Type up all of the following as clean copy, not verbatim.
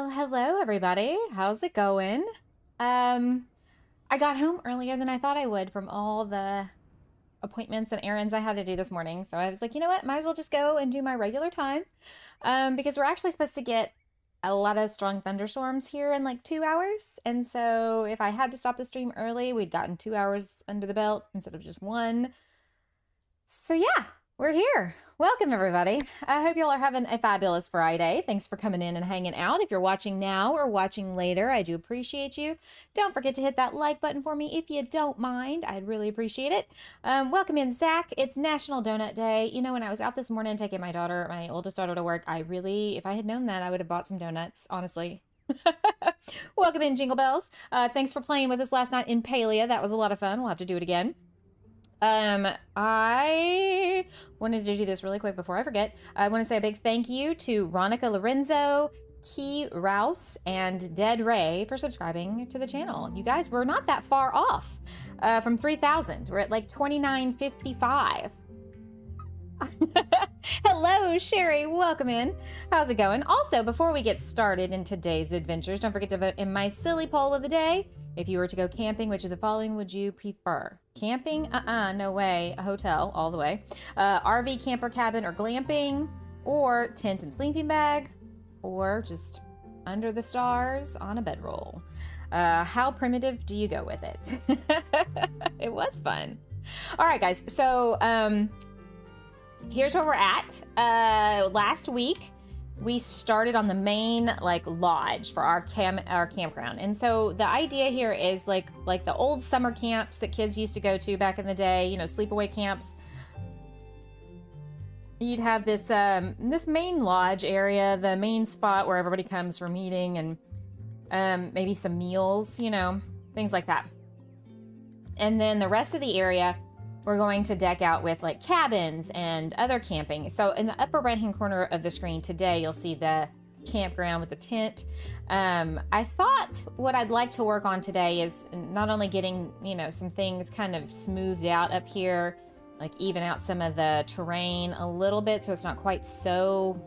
Well, hello everybody. How's it going? I got home earlier than I thought I would from all the appointments and errands I had to do this morning. So I was like, you know what? Might as well just go and do my regular time. Because we're actually supposed to get a lot of strong thunderstorms here in like 2 hours. And so if I had to stop the stream early, we'd gotten 2 hours under the belt instead of just one. So yeah, we're here. Welcome everybody. I hope y'all are having a fabulous Friday. Thanks for coming in and hanging out. If you're watching now or watching later, I do appreciate you. Don't forget to hit that like button for me if you don't mind. I'd really appreciate it. Welcome in, Zach. It's National Donut Day. You know, when I was out this morning taking my oldest daughter to work, if I had known that, I would have bought some donuts, honestly. Welcome in, Jingle Bells. Thanks for playing with us last night in Palia. That was a lot of fun. We'll have to do it again. I wanted to do this really quick before I forget. I want to say a big thank you to Ronica Lorenzo, Key Rouse, and Dead Ray for subscribing to the channel. You guys, we're not that far off from 3,000. We're at like 2,955. Hello, Sherry. Welcome in. How's it going? Also, before we get started in today's adventures, don't forget to vote in my silly poll of the day. If you were to go camping, which of the following would you prefer? Camping? No way. A hotel, all the way. RV, camper, cabin, or glamping? Or tent and sleeping bag? Or just under the stars on a bedroll? How primitive do you go with it? It was fun. All right, guys. So, here's where we're at. Last week, we started on the main lodge for our campground. And so the idea here is like the old summer camps that kids used to go to back in the day, you know, sleepaway camps. You'd have this this main lodge area, the main spot where everybody comes for meeting and maybe some meals, you know, things like that. And then the rest of the area we're going to deck out with like cabins and other camping. So in the upper right hand corner of the screen today, you'll see the campground with the tent. I thought what I'd like to work on today is not only getting, you know, some things kind of smoothed out up here, like even out some of the terrain a little bit so it's not quite so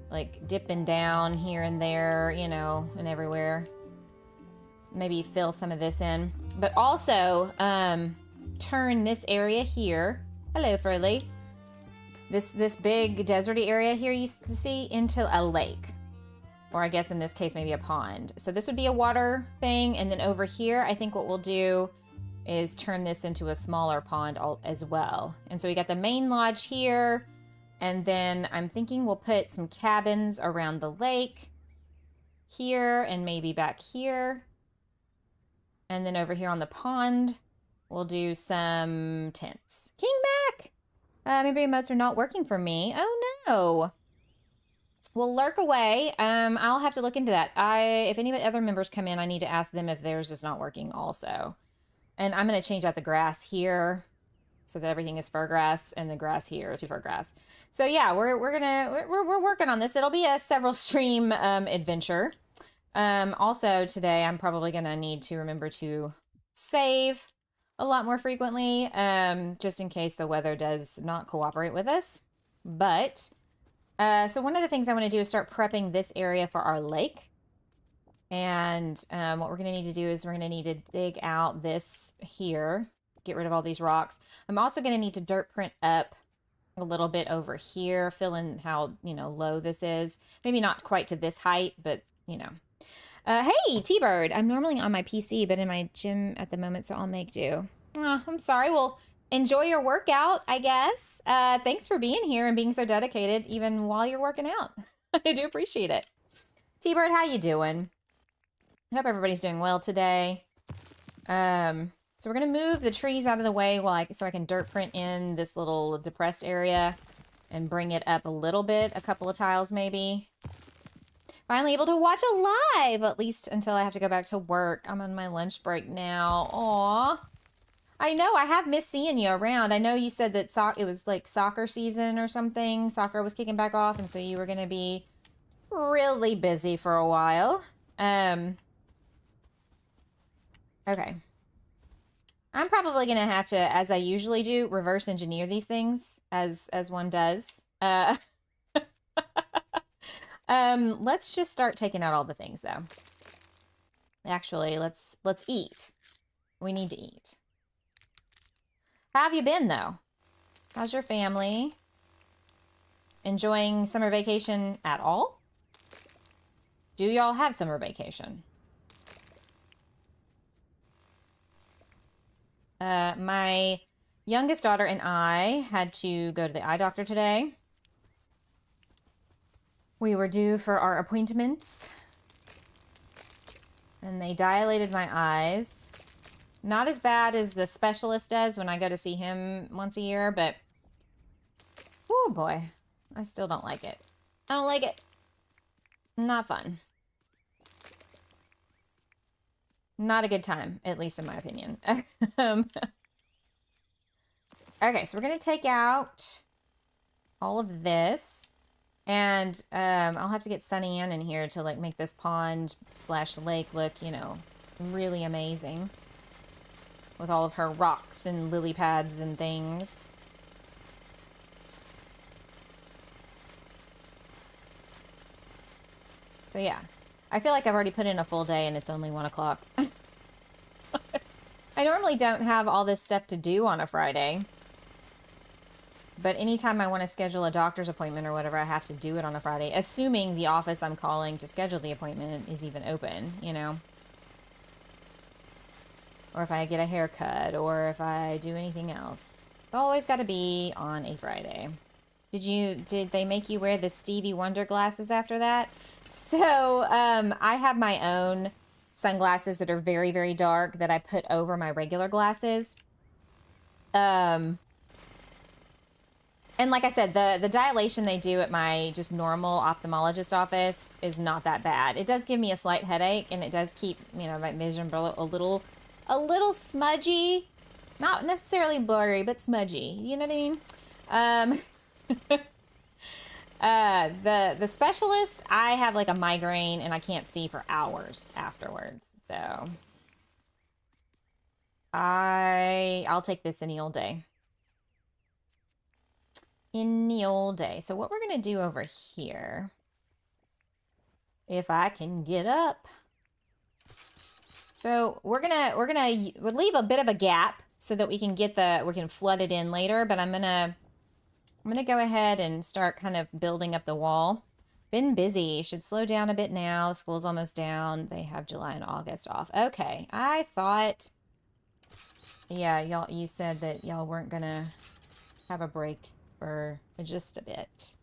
like dipping down here and there, you know, and everywhere. Maybe fill some of this in, but also turn this area here, hello Furley, this big deserty area here you see into a lake, or I guess in this case maybe a pond. So this would be a water thing, and then over here I think what we'll do is turn this into a smaller pond as well. And so we got the main lodge here, and then I'm thinking we'll put some cabins around the lake here and maybe back here, and then over here on the pond we'll do some tents. King Mac! Maybe emotes are not working for me. Oh no! We'll lurk away. I'll have to look into that. If any other members come in, I need to ask them if theirs is not working also. And I'm going to change out the grass here so that everything is fir grass and the grass here to fir grass. So yeah, we're working on this. It'll be a several stream adventure. Also today, I'm probably going to need to remember to save a lot more frequently, just in case the weather does not cooperate with us. But, so one of the things I want to do is start prepping this area for our lake. And what we're going to need to do is we're going to need to dig out this here, get rid of all these rocks. I'm also going to need to dirt print up a little bit over here, fill in how, you know, low this is. Maybe not quite to this height, but, you know. Hey, T-Bird. I'm normally on my PC, but in my gym at the moment, so I'll make do. Oh, I'm sorry. Well, enjoy your workout, I guess. Thanks for being here and being so dedicated, even while you're working out. I do appreciate it. T-Bird, how you doing? I hope everybody's doing well today. So we're going to move the trees out of the way so I can dirt print in this little depressed area and bring it up a little bit, a couple of tiles maybe. Finally able to watch a live, at least until I have to go back to work. I'm on my lunch break now. Aw. I know, I have missed seeing you around. I know you said that it was like soccer season or something. Soccer was kicking back off, and so you were going to be really busy for a while. Okay. I'm probably going to have to, as I usually do, reverse engineer these things as one does. Let's just start taking out all the things though. Actually, let's eat. We need to eat. How have you been though? How's your family? Enjoying summer vacation at all? Do y'all have summer vacation? My youngest daughter and I had to go to the eye doctor today. We were due for our appointments. And they dilated my eyes. Not as bad as the specialist does when I go to see him once a year, but oh boy, I still don't like it. I don't like it. Not fun. Not a good time, at least in my opinion. Okay, so we're gonna take out all of this, and I'll have to get SunnyAnn in here to like make this pond / lake look, you know, really amazing with all of her rocks and lily pads and things. So yeah, I feel like I've already put in a full day and it's only 1 o'clock. I normally don't have all this stuff to do on a Friday. But anytime I want to schedule a doctor's appointment or whatever, I have to do it on a Friday. Assuming the office I'm calling to schedule the appointment is even open, you know. Or if I get a haircut or if I do anything else. It's always got to be on a Friday. Did they make you wear the Stevie Wonder glasses after that? So, I have my own sunglasses that are very, very dark that I put over my regular glasses. And like I said, the dilation they do at my just normal ophthalmologist office is not that bad. It does give me a slight headache, and it does keep, you know, my vision a little smudgy. Not necessarily blurry, but smudgy. You know what I mean? The specialist, I have like a migraine and I can't see for hours afterwards. So I'll take this any old day. Any old day. So what we're gonna do over here, if I can get up. So we'll leave a bit of a gap so that we can flood it in later, but I'm gonna go ahead and start kind of building up the wall. Been busy. Should slow down a bit now. School's almost down. They have July and August off. Okay. I thought, yeah, you said that y'all weren't gonna have a break for just a bit.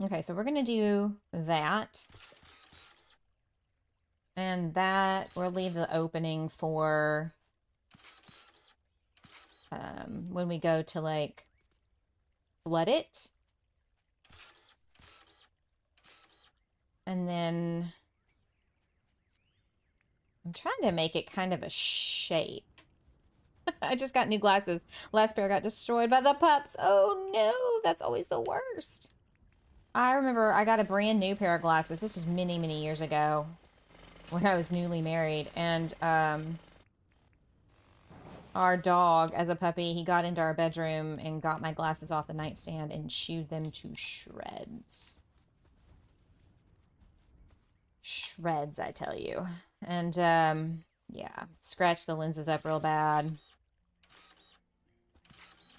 Okay, so we're gonna do that. And that, we'll leave the opening for when we go to like flood it. And then I'm trying to make it kind of a shape. I just got new glasses. Last pair got destroyed by the pups. Oh no, that's always the worst. I remember I got a brand new pair of glasses. This was many, many years ago when I was newly married. And our dog, as a puppy, he got into our bedroom and got my glasses off the nightstand and chewed them to shreds. Shreds, I tell you. And, yeah, scratched the lenses up real bad.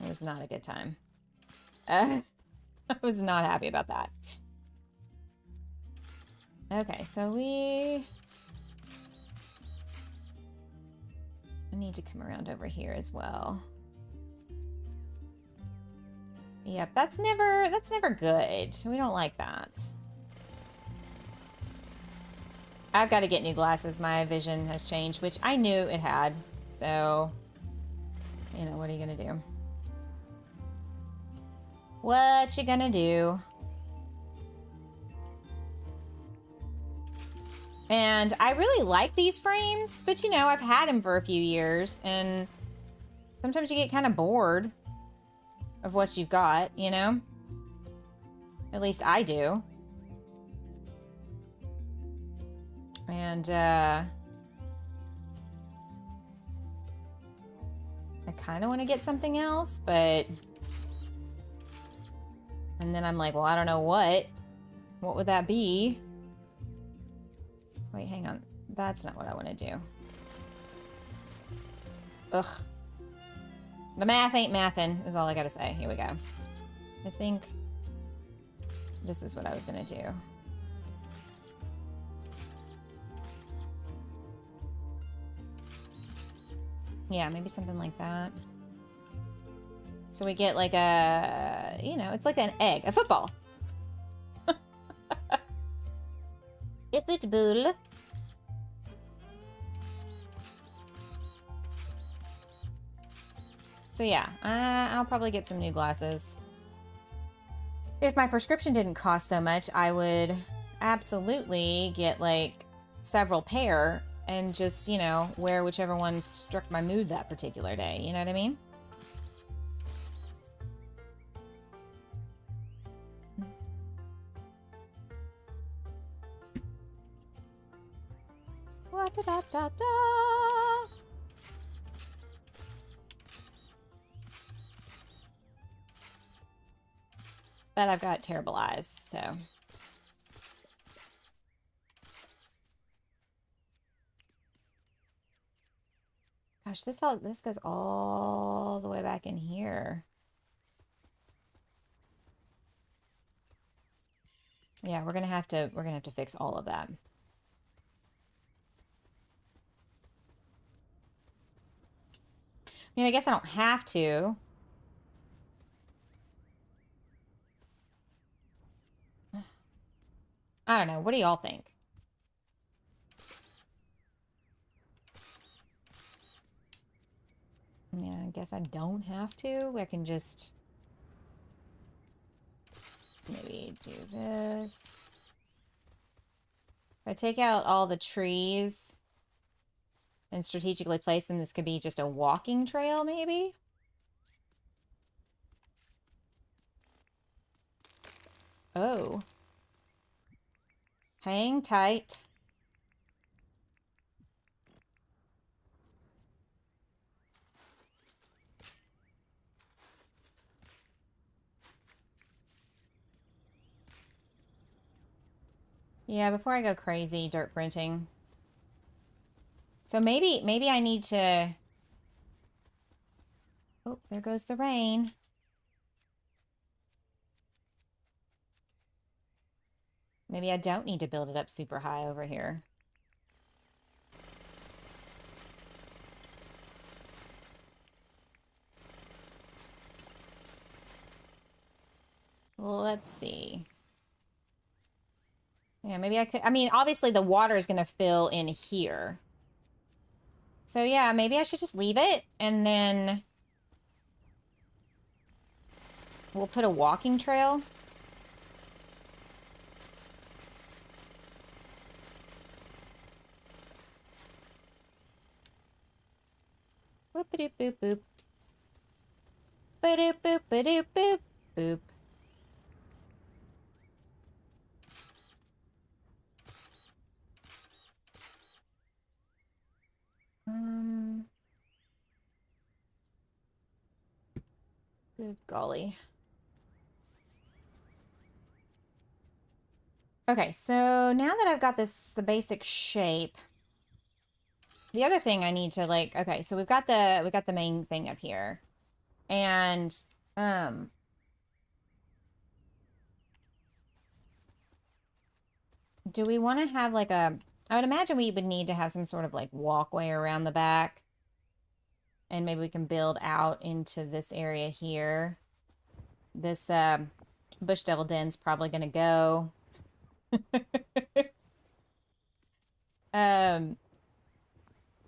It was not a good time. I was not happy about that. Okay, so I need to come around over here as well. Yep, that's never good. We don't like that. I've got to get new glasses. My vision has changed, which I knew it had. So, you know, what are you gonna do? What you gonna do? And I really like these frames, but you know, I've had them for a few years, and sometimes you get kind of bored of what you've got, you know? At least I do. And, I kind of want to get something else, but I And then I'm like, well, I don't know what. What would that be? Wait, hang on. That's not what I want to do. Ugh. The math ain't mathin', is all I gotta say. Here we go. I think this is what I was gonna do. Yeah, maybe something like that. So we get like a, you know, it's like an egg, a football. A football. So yeah, I'll probably get some new glasses. If my prescription didn't cost so much, I would absolutely get like several pair and just, you know, wear whichever one struck my mood that particular day. You know what I mean? But I've got terrible eyes, so. Gosh, this goes all the way back in here. Yeah, we're gonna have to fix all of that. I mean, I guess I don't have to. I don't know. What do y'all think? I mean, I guess I don't have to. I can just maybe do this. If I take out all the trees and strategically place them, this could be just a walking trail, maybe? Oh. Hang tight. Yeah, before I go crazy dirt printing. So maybe I need to... Oh, there goes the rain. Maybe I don't need to build it up super high over here. Well, let's see. Yeah, maybe I could... I mean, obviously the water is going to fill in here. So yeah, maybe I should just leave it and then we'll put a walking trail. Boop-a-doop, boop, boop. Ba-doop, boop, ba-doop, boop, boop. Good golly. Okay, so now that I've got the basic shape, the other thing I need to like, okay, so we've got the main thing up here. And do we want to have like I would imagine we would need to have some sort of like walkway around the back. And maybe we can build out into this area here. This bush devil den's probably gonna go.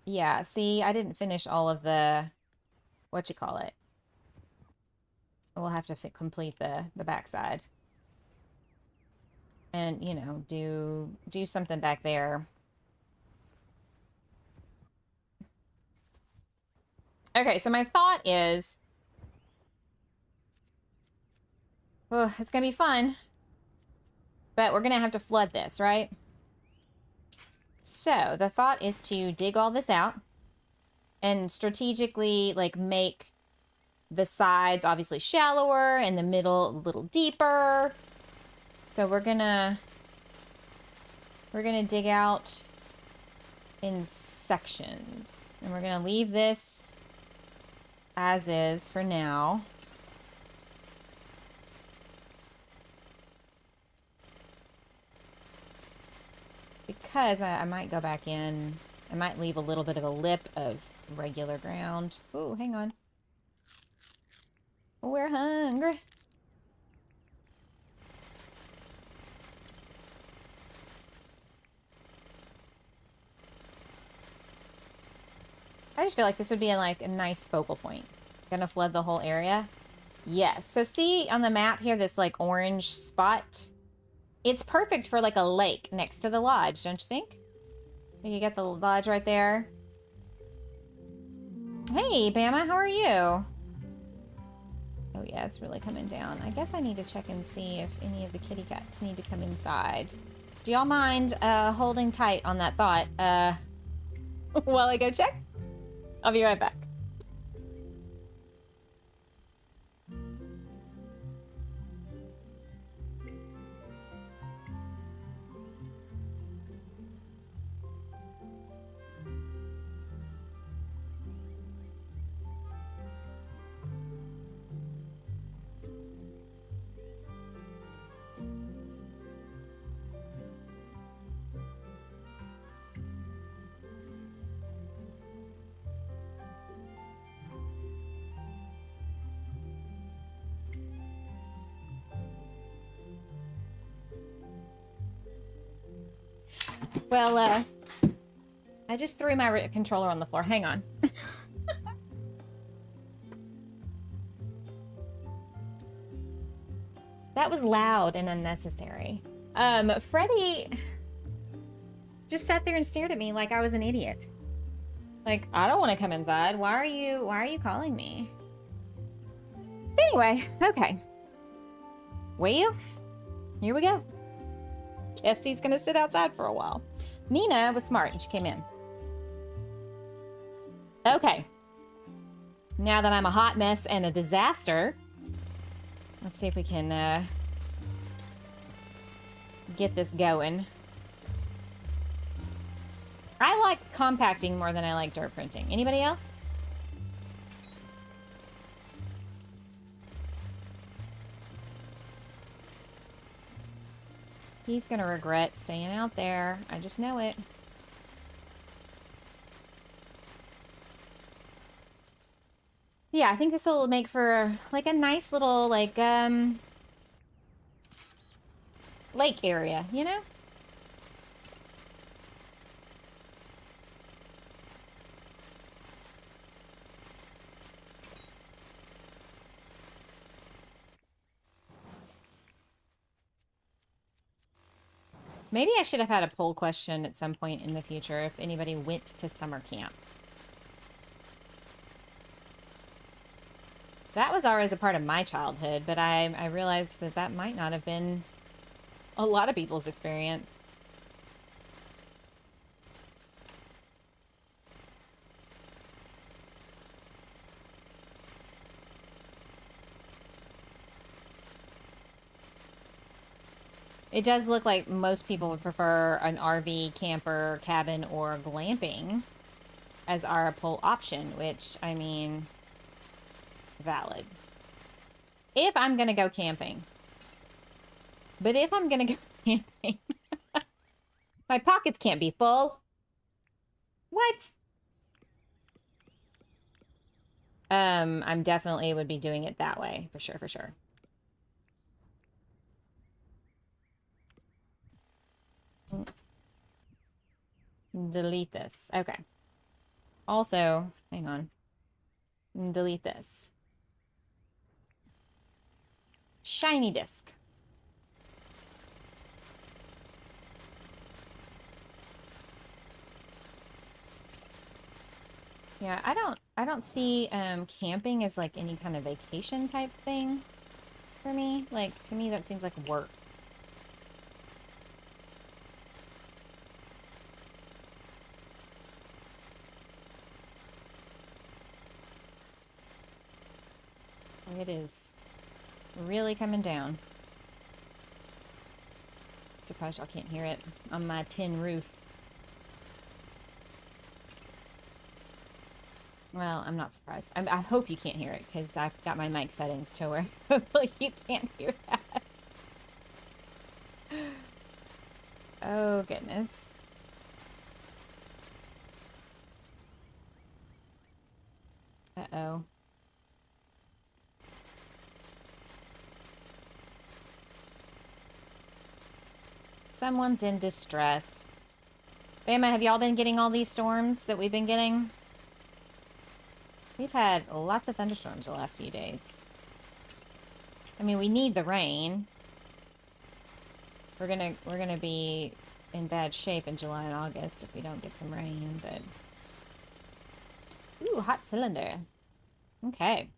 Yeah, see, I didn't finish all of the, what you call it. We'll have to complete the backside. And, you know, do something back there. Okay, so my thought is, oh, it's gonna be fun, but we're gonna have to flood this, right? So the thought is to dig all this out and strategically like make The sides obviously shallower, and the middle a little deeper. So we're gonna dig out in sections, and we're gonna leave this as is for now. Because I might go back in, I might leave a little bit of a lip of regular ground. Oh, hang on. We're hungry. I just feel like this would be like a nice focal point. Gonna flood the whole area? Yes. So see on the map here, this like orange spot? It's perfect for like a lake next to the lodge, don't you think? You got the lodge right there. Hey, Bama, how are you? Oh yeah, it's really coming down. I guess I need to check and see if any of the kitty cats need to come inside. Do y'all mind holding tight on that thought while I go check? I'll be right back. Well, I just threw my controller on the floor. Hang on. That was loud and unnecessary. Freddie just sat there and stared at me like I was an idiot. Like, I don't want to come inside. Why are you calling me? Anyway, okay. Well, here we go. Guess he's gonna sit outside for a while. Nina was smart and she came in. Okay. Now that I'm a hot mess and a disaster, let's see if we can get this going. I like compacting more than I like dirt printing. Anybody else? He's gonna regret staying out there. I just know it. Yeah, I think this will make for like a nice little like lake area, you know? Maybe I should have had a poll question at some point in the future if anybody went to summer camp. That was always a part of my childhood, but I realized that that might not have been a lot of people's experience. It does look like most people would prefer an RV, camper, cabin, or glamping as our poll option, which, I mean, valid. If I'm gonna go camping. But if I'm gonna go camping, my pockets can't be full. What? I'm definitely would be doing it that way, for sure, for sure. Delete this. Okay. Also, hang on. Delete this. Shiny disc. Yeah, I don't see camping as like any kind of vacation type thing for me. Like, to me that seems like work. it is really coming down. Surprised y'all can't hear it on my tin roof. Well, I'm not surprised. I hope you can't hear it, because I've got my mic settings to where hopefully you can't hear that. Oh, goodness. Uh-oh. Someone's in distress. Bama, have y'all been getting all these storms that we've been getting? We've had lots of thunderstorms the last few days. I mean, we need the rain. We're gonna be in bad shape in July and August if we don't get some rain, but... Ooh, hot cylinder. Okay.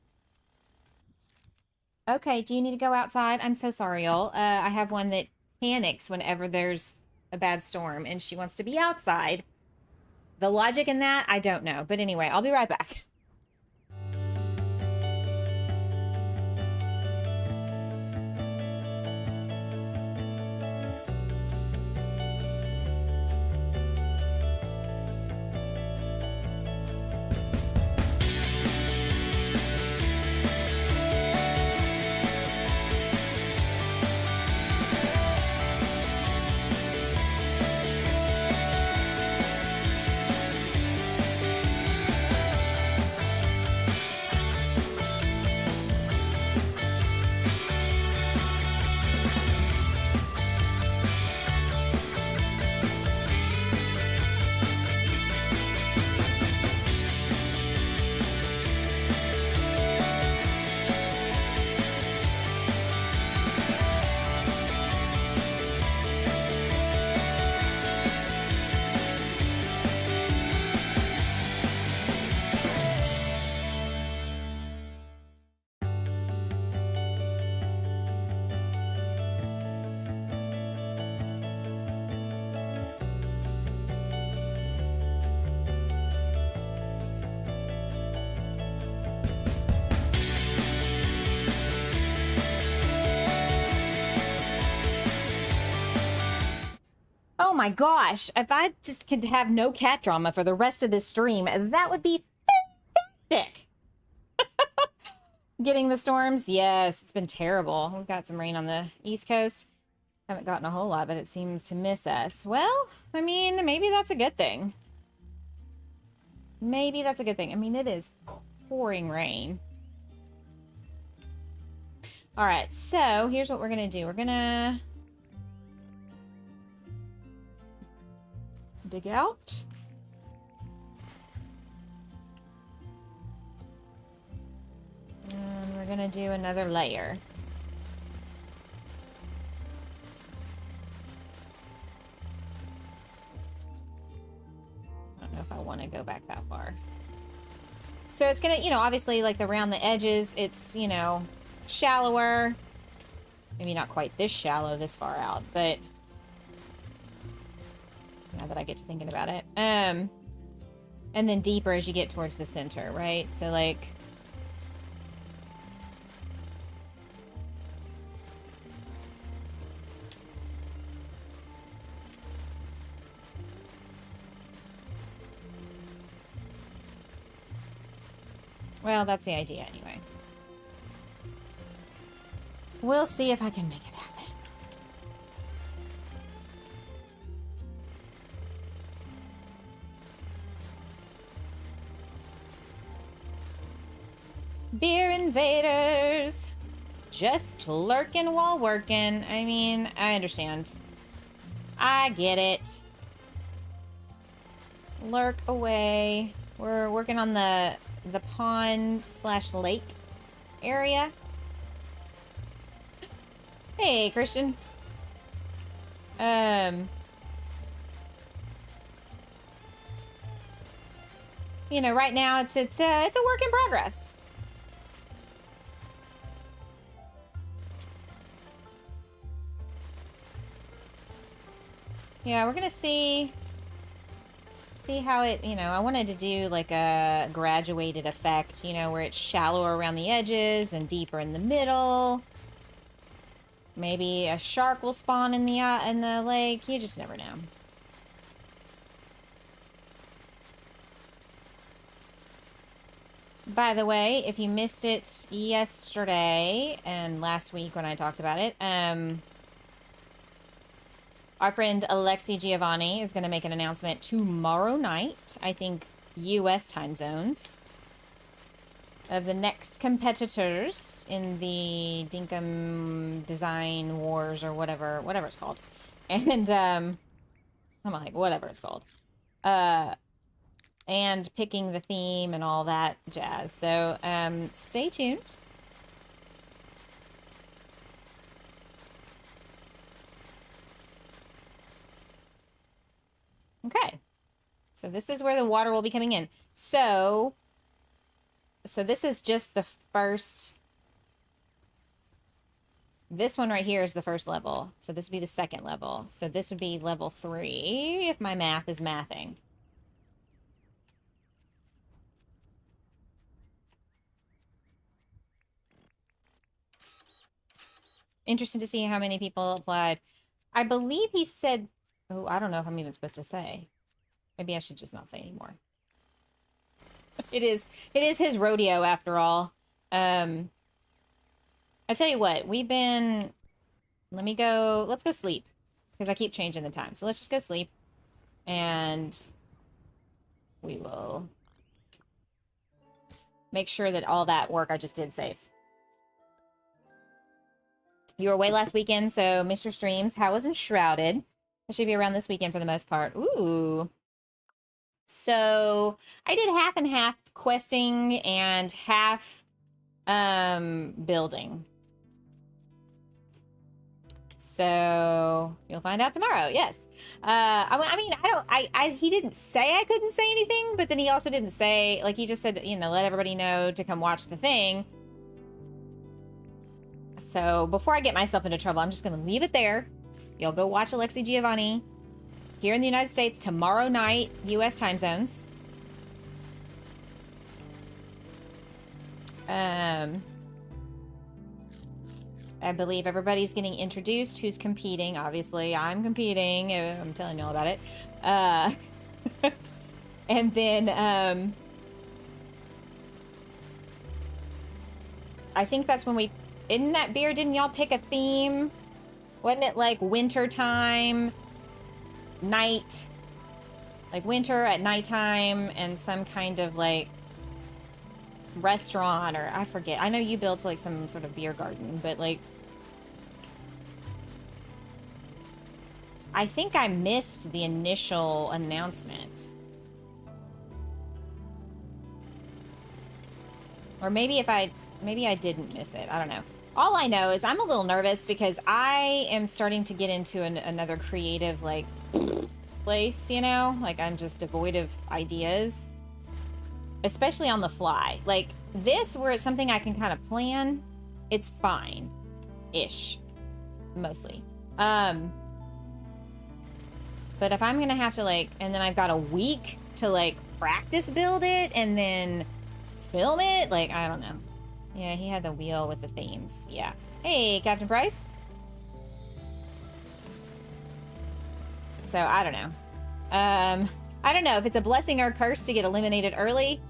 Okay, do you need to go outside? I'm so sorry, y'all. I have one that panics whenever there's a bad storm, and she wants to be outside. The logic in that, I don't know. But anyway, I'll be right back. Oh my gosh, if I just could have no cat drama for the rest of this stream, that would be fantastic. Getting the storms, yes, it's been terrible. We've got some rain on the East Coast. Haven't gotten a whole lot, but it seems to miss us. Well, I mean, maybe that's a good thing. Maybe that's a good thing. I mean, it is pouring rain. All right, so here's what we're gonna do. We're gonna dig out. And we're gonna do another layer. I don't know if I want to go back that far. So it's gonna, you know, obviously like around the edges, it's, you know, shallower. Maybe not quite this shallow this far out, but now that I get to thinking about it. And then deeper as you get towards the center, right? So like... Well, that's the idea anyway. We'll see if I can make it happen. Beer invaders. Just lurking while working. I mean, I understand. I get it. Lurk away. We're working on the pond / lake area. Hey, Christian. You know, right now it's a work in progress. Yeah, we're gonna see See how it, you know, I wanted to do like a graduated effect, you know, where it's shallower around the edges and deeper in the middle. Maybe a shark will spawn in the lake. You just never know. By the way, if you missed it yesterday and last week when I talked about it, our friend Alexi Giovanni is going to make an announcement tomorrow night, I think US time zones, of the next competitors in the Dinkum Design Wars or whatever it's called. And, I'm like, whatever it's called. And picking the theme and all that jazz. So, stay tuned. Okay. So this is where the water will be coming in. So this is just the first. This one right here is the first level. So this would be the second level. So this would be level 3 if my math is mathing. Interested to see how many people applied. I believe he said, oh, I don't know if I'm even supposed to say. Maybe I should just not say anymore. It is his rodeo after all. I tell you what, let's go sleep. Because I keep changing the time. So let's just go sleep. And we will make sure that all that work I just did saves. You were away last weekend, so Mr. Streams, how was Enshrouded? I should be around this weekend for the most part. Ooh. So I did half and half questing and half building. So you'll find out tomorrow. Yes. He didn't say I couldn't say anything, but then he also didn't say, like, he just said, you know, let everybody know to come watch the thing. So before I get myself into trouble, I'm just going to leave it there. You'll go watch Alexi Giovanni here in the United States tomorrow night, US time zones. I believe everybody's getting introduced who's competing. Obviously, I'm competing. I'm telling you all about it. And then I think that's when we... Isn't that beer? Didn't y'all pick a theme? Wasn't it like winter time, night, like winter at nighttime, and some kind of like restaurant, or I forget. I know you built like some sort of beer garden, but like I think I missed the initial announcement. Or maybe I didn't miss it. I don't know. All I know is I'm a little nervous because I am starting to get into another creative, like, place, you know? Like, I'm just devoid of ideas. Especially on the fly. Like, this, where it's something I can kind of plan, it's fine-ish. Mostly. But if I'm gonna have to, like, and then I've got a week to, like, practice build it and then film it, like, I don't know. Yeah, he had the wheel with the themes. Yeah. Hey, Captain Price. So, I don't know. I don't know if it's a blessing or a curse to get eliminated early.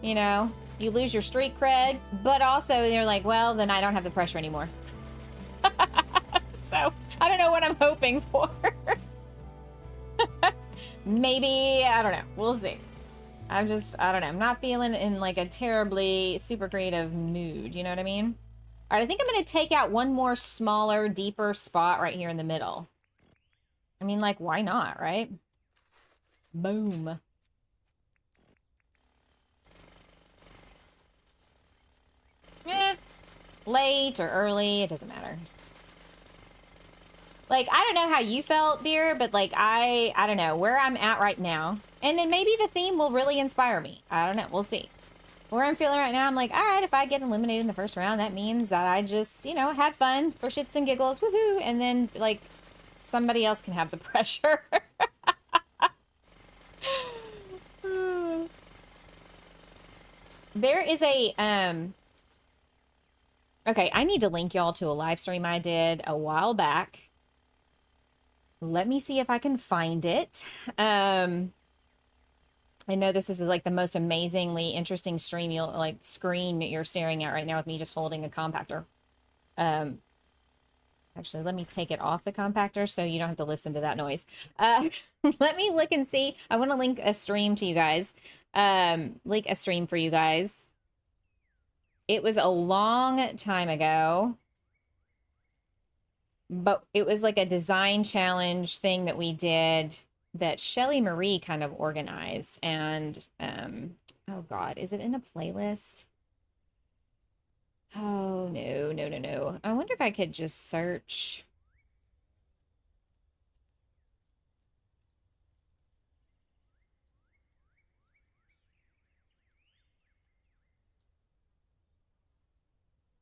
You know, you lose your street cred, but also you're like, well, then I don't have the pressure anymore. So, I don't know what I'm hoping for. Maybe, I don't know. We'll see. I don't know. I'm not feeling in like a terribly super creative mood. You know what I mean? All right, I think I'm going to take out one more smaller, deeper spot right here in the middle. I mean, like, why not, right? Boom. Late or early, it doesn't matter. Like, I don't know how you felt, Beer, but like, I don't know where I'm at right now. And then maybe the theme will really inspire me. I don't know. We'll see. Where I'm feeling right now, I'm like, all right, if I get eliminated in the first round, that means that I just, you know, had fun for shits and giggles. Woohoo. And then, like, somebody else can have the pressure. there is a, okay, I need to link y'all to a live stream I did a while back. Let me see if I can find it. I know this is like the most amazingly interesting stream you'll like screen that you're staring at right now with me just holding a compactor. Actually, let me take it off the compactor so you don't have to listen to that noise. Let me look and see. I want to link a stream to you guys. Link a stream for you guys. It was a long time ago, but it was like a design challenge thing that we did that Shelly Marie kind of organized. And, oh God, is it in a playlist? Oh, no, no, no, no. I wonder if I could just search.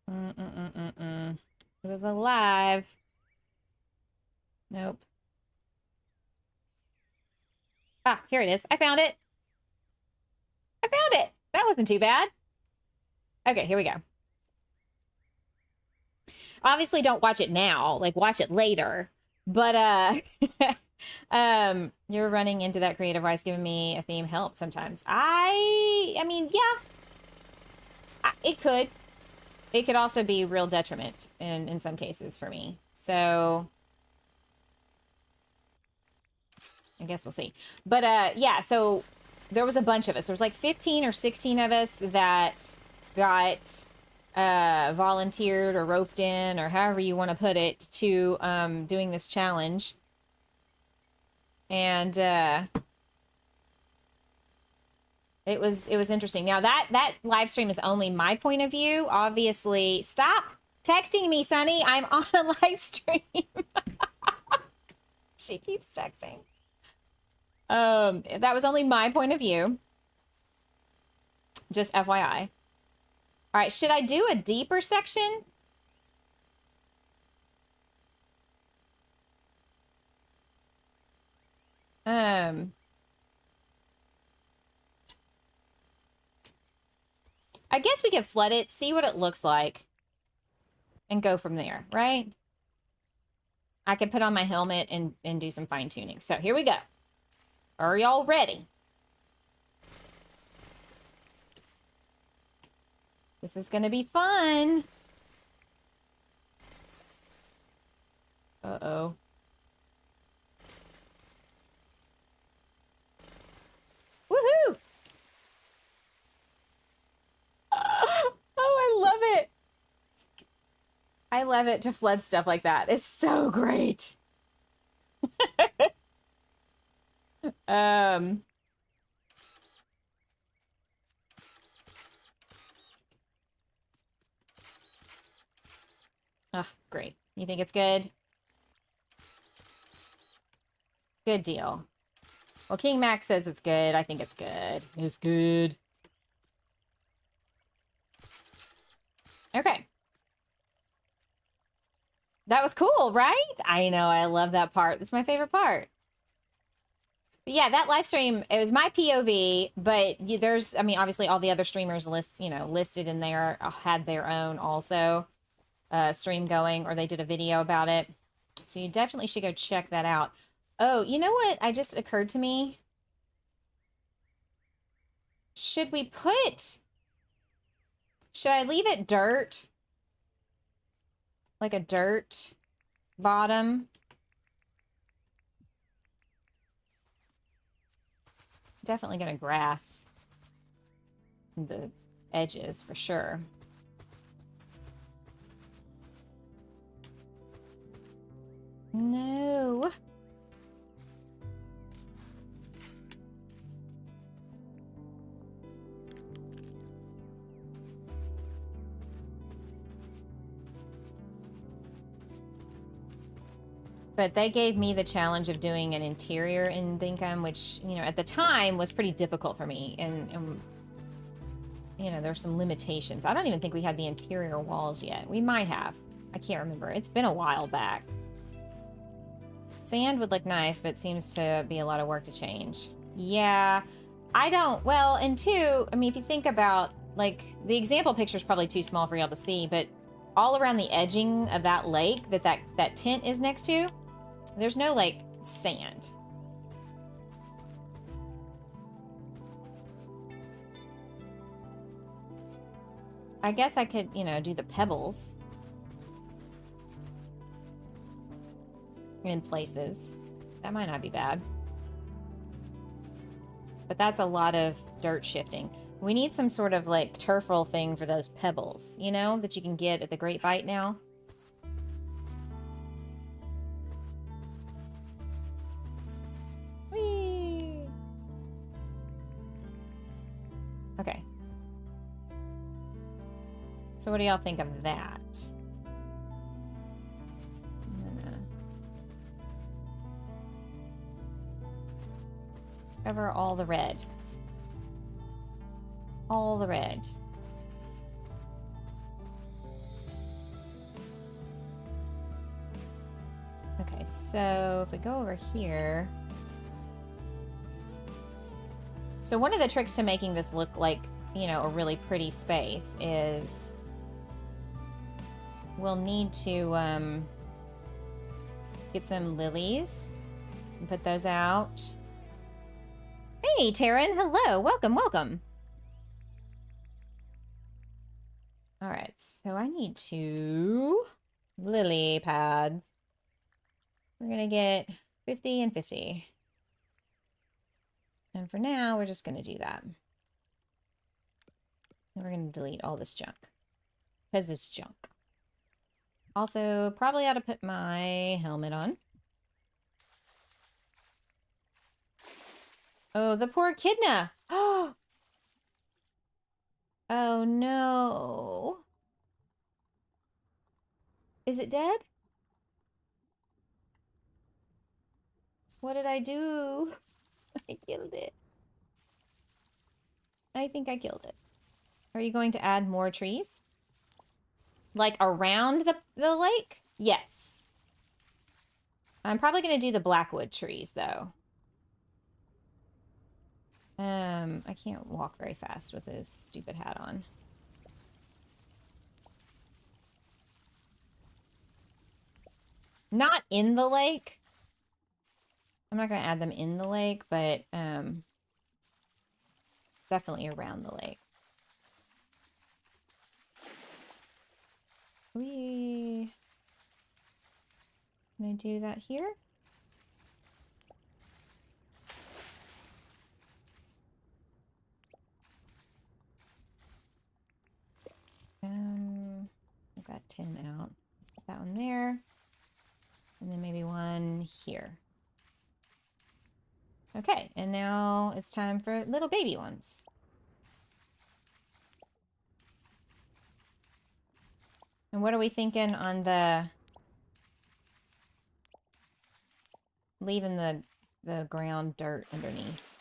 It was alive. Nope. Ah, here it is. I found it. I found it. That wasn't too bad. Okay, here we go. Obviously, don't watch it now. Like, watch it later. But, you're running into that creative voice giving me a theme help sometimes. I mean, yeah. It could. It could also be real detriment in some cases for me. So I guess we'll see. But yeah, so there was a bunch of us. There was like 15 or 16 of us that got volunteered or roped in, or however you want to put it, to doing this challenge. And it was interesting. Now that live stream is only my point of view. Obviously, stop texting me, Sunny. I'm on a live stream. She keeps texting. That was only my point of view. Just FYI. All right, should I do a deeper section? I guess we could flood it, see what it looks like, and go from there, right? I could put on my helmet and do some fine tuning. So here we go. Are y'all ready? This is gonna be fun. Uh-oh. Woohoo! Oh, I love it. I love it to flood stuff like that. It's so great. Oh, great. You think it's good? Good deal. Well, King Max says it's good. I think it's good. It's good. Okay. That was cool, right? I know. I love that part. That's my favorite part. But yeah, that live stream, it was my POV, but there's, I mean, obviously all the other streamers listed in there had their own also stream going, or they did a video about it. So you definitely should go check that out. Oh, you know what? I just occurred to me. Should I leave it dirt? Like a dirt bottom? Definitely gonna grass the edges for sure. No. But they gave me the challenge of doing an interior in Dinkum, which, you know, at the time was pretty difficult for me. And you know, there's some limitations. I don't even think we had the interior walls yet. We might have. I can't remember. It's been a while back. Sand would look nice, but it seems to be a lot of work to change. Yeah, I don't, well, and two, I mean, if you think about like, the example picture is probably too small for y'all to see, but all around the edging of that lake that tent is next to, there's no, like, sand. I guess I could, you know, do the pebbles in places. That might not be bad. But that's a lot of dirt shifting. We need some sort of, like, turf roll thing for those pebbles, you know, that you can get at the Great Bite now. Whee! Okay. So what do y'all think of that? Cover all the red. All the red. Okay, so if we go over here. So one of the tricks to making this look like, you know, a really pretty space is we'll need to get some lilies and put those out. Hey, Taryn. Hello. Welcome, welcome. All right, so I need 2 lily pads. We're going to get 50 and 50. And for now, we're just going to do that. And we're going to delete all this junk because it's junk. Also, probably ought to put my helmet on. Oh, the poor echidna. Oh no. Is it dead? What did I do? I killed it. I think I killed it. Are you going to add more trees? Like around the lake? Yes. I'm probably going to do the blackwood trees though. I can't walk very fast with this stupid hat on. Not in the lake. I'm not going to add them in the lake, but definitely around the lake. Can I do that here? I've got 10 out. Let's put that one there. And then maybe one here. Okay, and now it's time for little baby ones. And what are we thinking on the leaving the ground dirt underneath?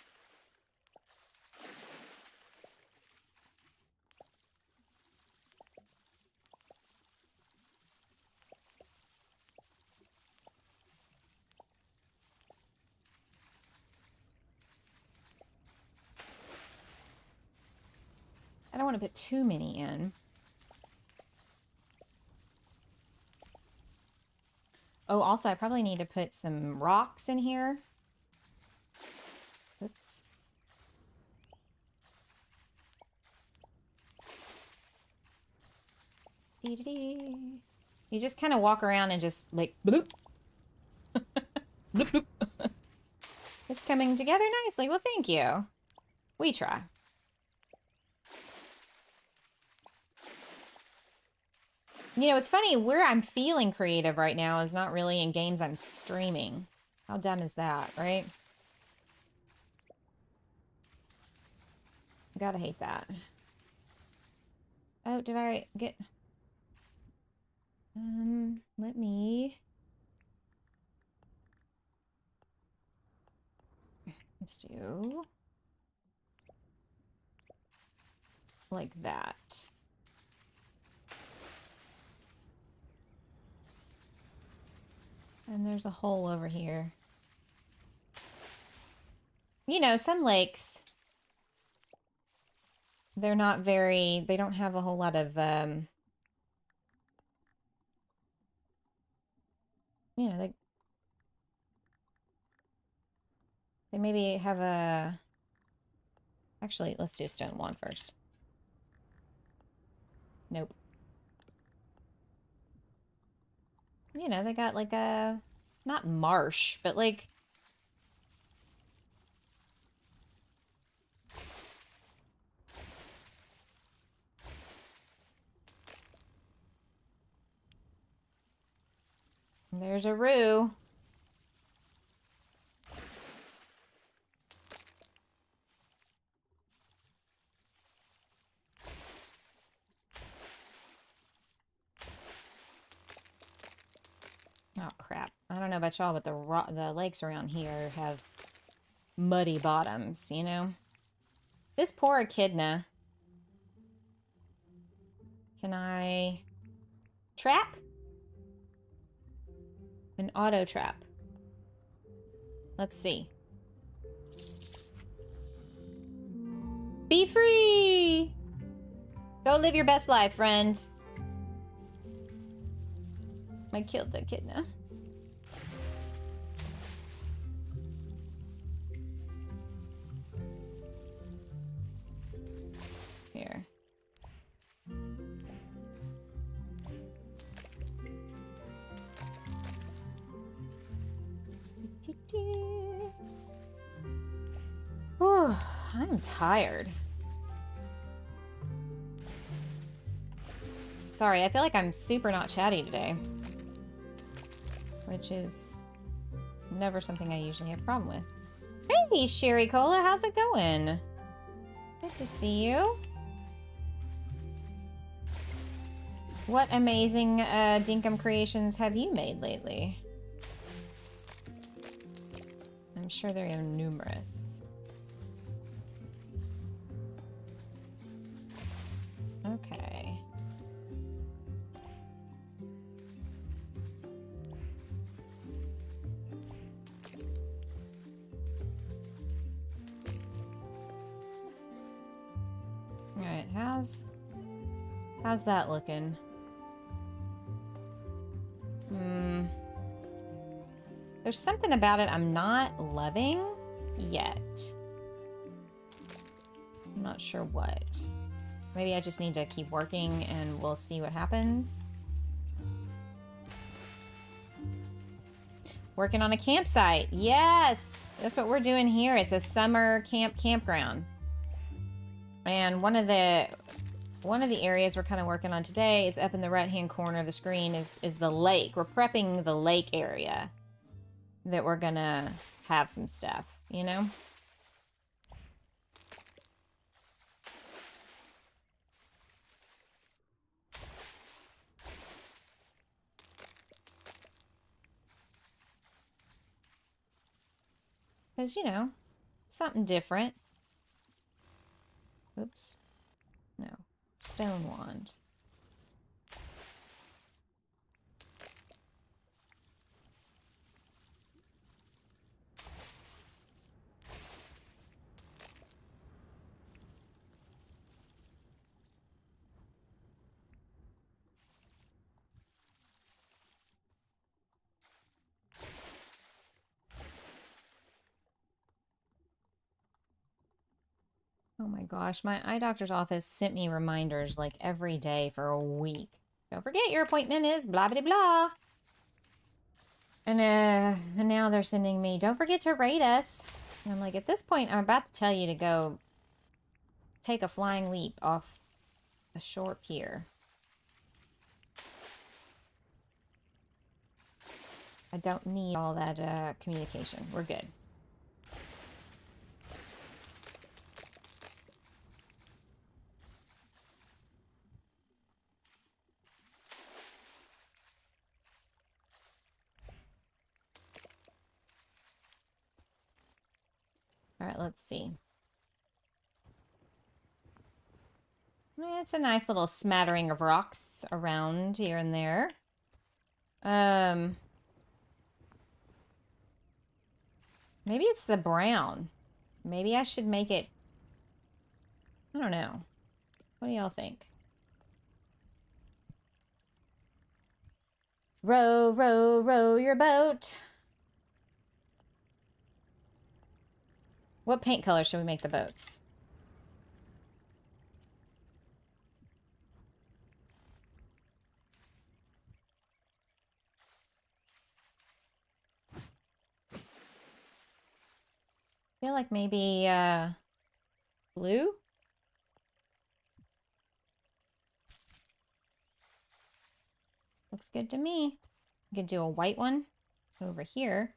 I don't want to put too many in. Oh, also, I probably need to put some rocks in here. Oops. You just kind of walk around and just like bloop. Bloop, bloop. It's coming together nicely. Well, thank you. We try. You know, it's funny, where I'm feeling creative right now is not really in games I'm streaming. How dumb is that, right? Gotta hate that. Oh, did I get... let me... Let's do... like that. And there's a hole over here. You know, some lakes they're not very, they don't have a whole lot of, you know, they maybe have a, actually, let's do a stone wand first. Nope. You know, they got like a, not marsh, but like, there's a roo. Oh crap. I don't know about y'all, but the lakes around here have muddy bottoms, you know? This poor echidna. Can I trap? An auto trap. Let's see. Be free! Go live your best life, friend. I killed the echidna. Here. Whew, I'm tired. Sorry, I feel like I'm super not chatty today. Which is never something I usually have a problem with. Hey, Sherry Cola, how's it going? Good to see you. What amazing Dinkum creations have you made lately? I'm sure there are numerous. Okay. Alright, how's that looking? There's something about it I'm not loving yet. I'm not sure what. Maybe I just need to keep working and we'll see what happens. Working on a campsite. Yes! That's what we're doing here. It's a summer camp campground. And one of the areas we're kind of working on today is up in the right-hand corner of the screen is the lake. We're prepping the lake area that we're gonna have some stuff, you know? Because, you know, something different. Oops. No. Stone wand. Oh my gosh, my eye doctor's office sent me reminders like every day for a week. Don't forget your appointment is blah blah blah. And now they're sending me, don't forget to rate us. And I'm like, at this point, I'm about to tell you to go take a flying leap off a short pier. I don't need all that communication. We're good. All right, let's see. It's a nice little smattering of rocks around here and there. Maybe it's the brown. Maybe I should make it, I don't know. What do y'all think? Row, row, row your boat. What paint color should we make the boats? I feel like maybe blue? Looks good to me. We could do a white one over here.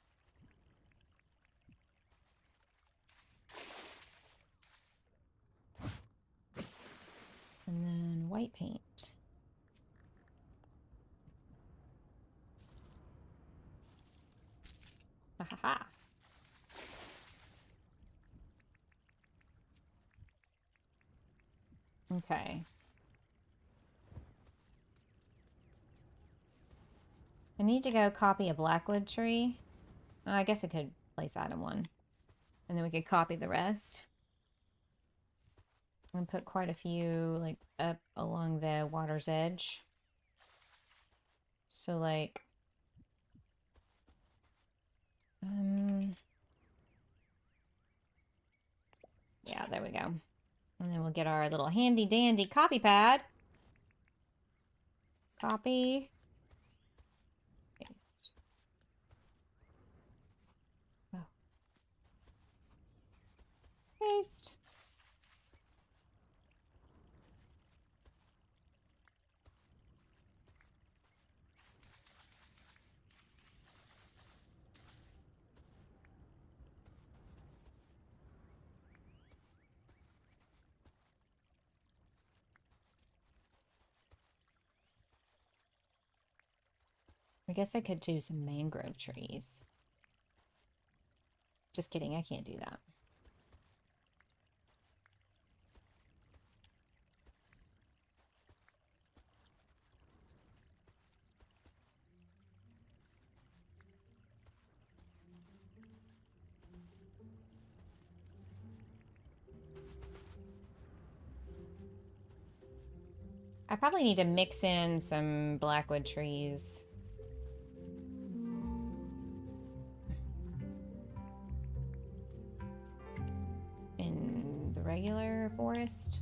And then white paint. Ha ha ha. Okay. I need to go copy a blackwood tree. I guess I could place that in one. And then we could copy the rest. And put quite a few like up along the water's edge. So like yeah, there we go. And then we'll get our little handy dandy copy pad. Copy. Paste. Oh. Paste. I guess I could do some mangrove trees. Just kidding, I can't do that. I probably need to mix in some blackwood trees. In the regular forest.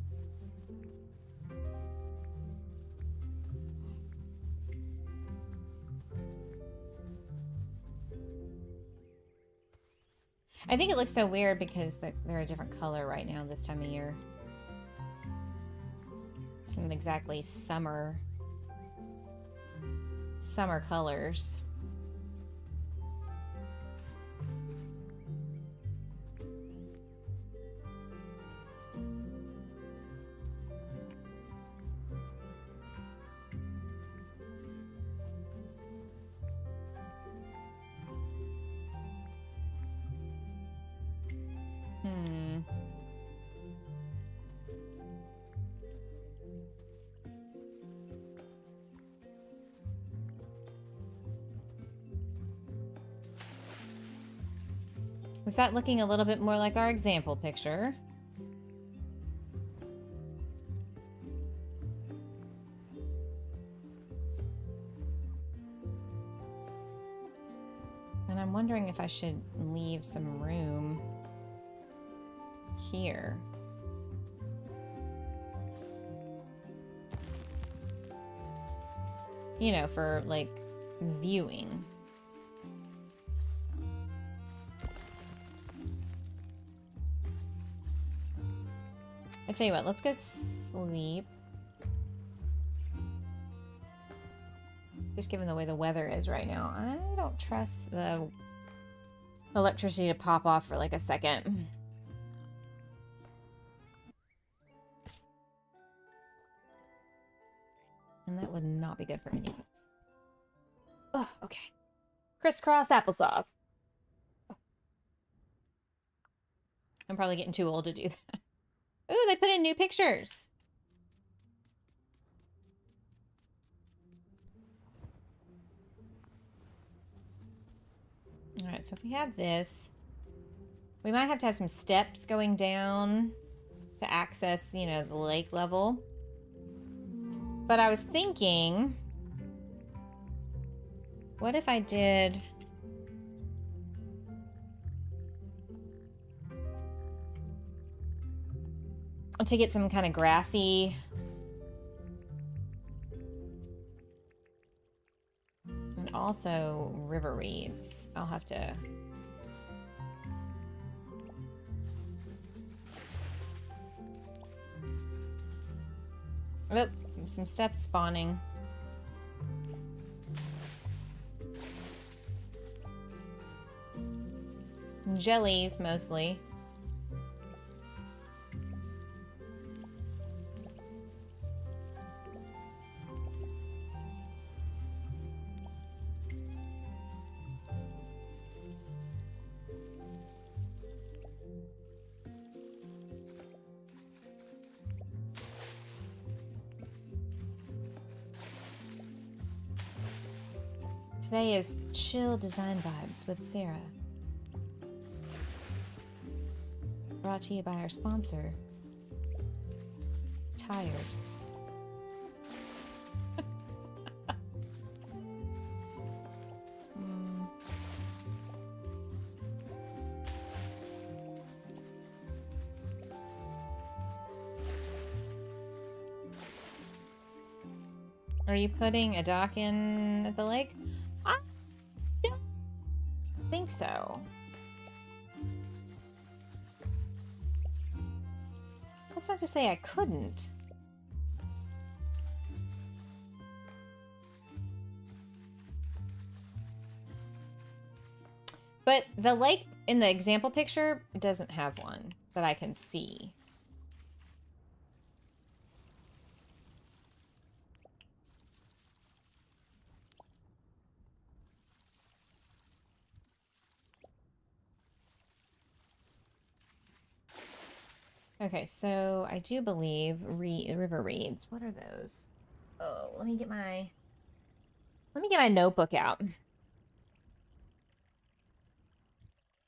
I think it looks so weird because they're a different color right now this time of year. It's not exactly summer colors. Was that looking a little bit more like our example picture? And I'm wondering if I should leave some room here. You know, for like viewing. I tell you what, let's go sleep. Just given the way the weather is right now, I don't trust the electricity to pop off for like a second. And that would not be good for any of us. Oh, okay. Crisscross applesauce. Oh. I'm probably getting too old to do that. Ooh, they put in new pictures. All right, so if we have this, we might have to have some steps going down to access, you know, the lake level. But I was thinking, what if I did... to get some kind of grassy... and also river reeds. I'll have to... Oh, some stuff spawning. Jellies, mostly. Today is Chill Design Vibes with Sarah. Brought to you by our sponsor, Tired. Are you putting a dock in at the lake? I don't think so. That's not to say I couldn't. But the lake in the example picture doesn't have one that I can see. Okay, so I do believe river reeds. What are those? Oh, let me get my notebook out.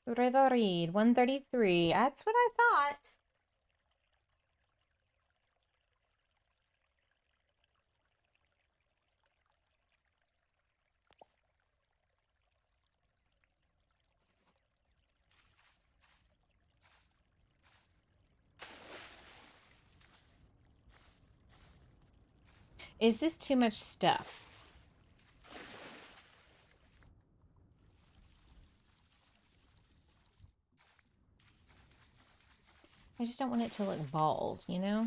River reed 133. That's what I thought. Is this too much stuff? I just don't want it to look bald, you know?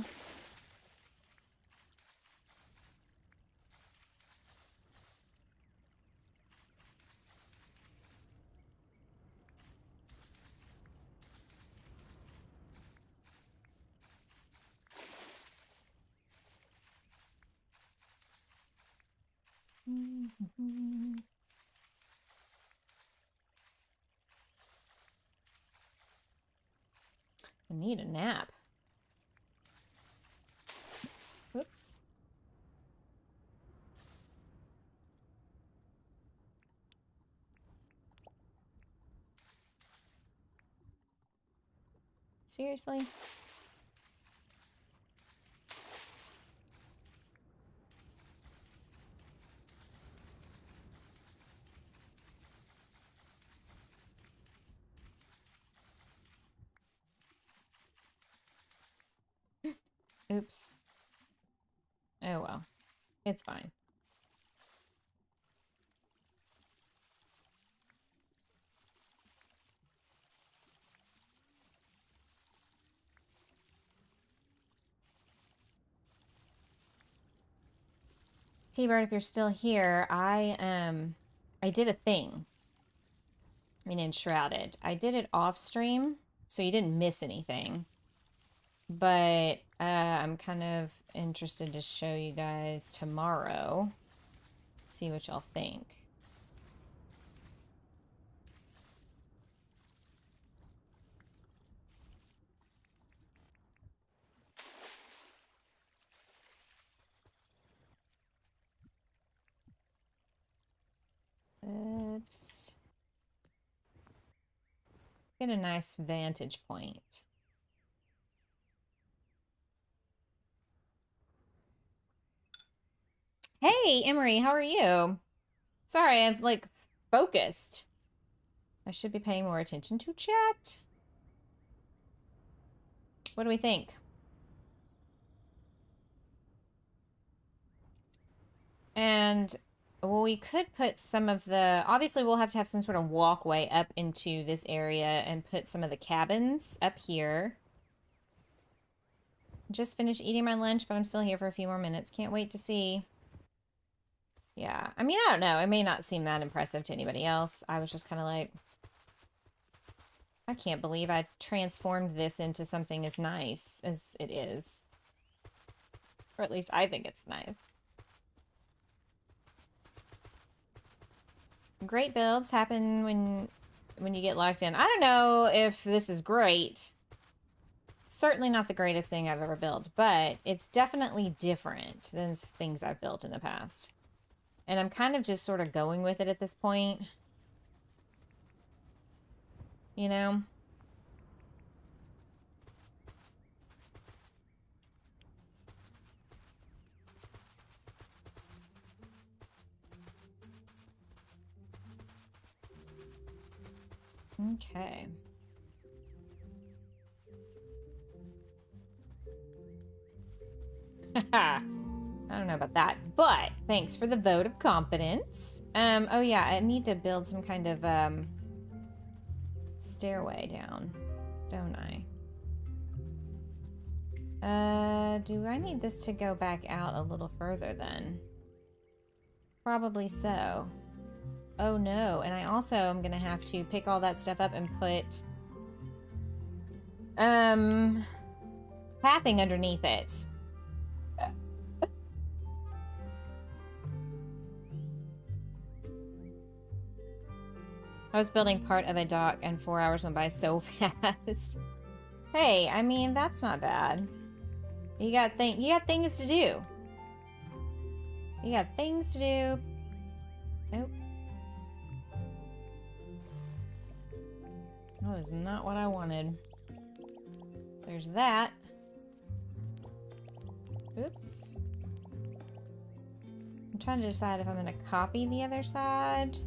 I need a nap. Whoops. Seriously? Oops. Oh well. It's fine. T-Bird, if you're still here, I did a thing. I mean, Enshrouded. I did it off stream, so you didn't miss anything. But I'm kind of interested to show you guys tomorrow. See what y'all think. Let's get a nice vantage point. Hey, Emery, how are you? Sorry, I've like focused. I should be paying more attention to chat. What do we think? And well, we could put some of the, obviously we'll have to have some sort of walkway up into this area and put some of the cabins up here. Just finished eating my lunch, but I'm still here for a few more minutes. Can't wait to see. Yeah, I mean, I don't know. It may not seem that impressive to anybody else. I was just kind of like, I can't believe I transformed this into something as nice as it is. Or at least I think it's nice. Great builds happen when you get locked in. I don't know if this is great. Certainly not the greatest thing I've ever built, but it's definitely different than things I've built in the past. And I'm kind of just sort of going with it at this point. You know? Okay. I don't know about that, but thanks for the vote of confidence. Oh yeah, I need to build some kind of, stairway down, don't I? Do I need this to go back out a little further then? Probably so. Oh no, and I also am gonna have to pick all that stuff up and put, pathing underneath it. I was building part of a dock and 4 hours went by so fast. Hey, I mean, that's not bad. You got things to do. You got things to do. Nope. That is not what I wanted. There's that. Oops. I'm trying to decide if I'm going to copy the other side.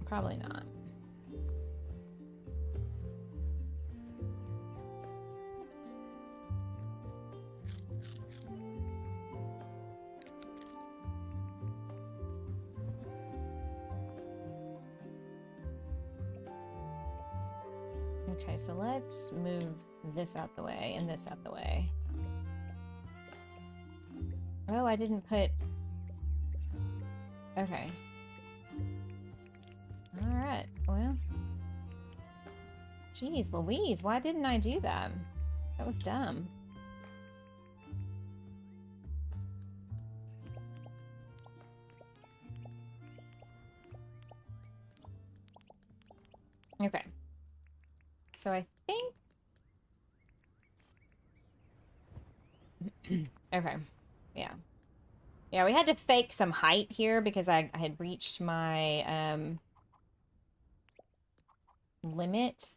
Probably not. Okay, so let's move this out the way and this out the way. Oh, I didn't put... Okay. Alright, well. Jeez Louise, why didn't I do that? That was dumb. Okay. So I think... Okay. Yeah. Yeah, we had to fake some height here because I had reached my limit.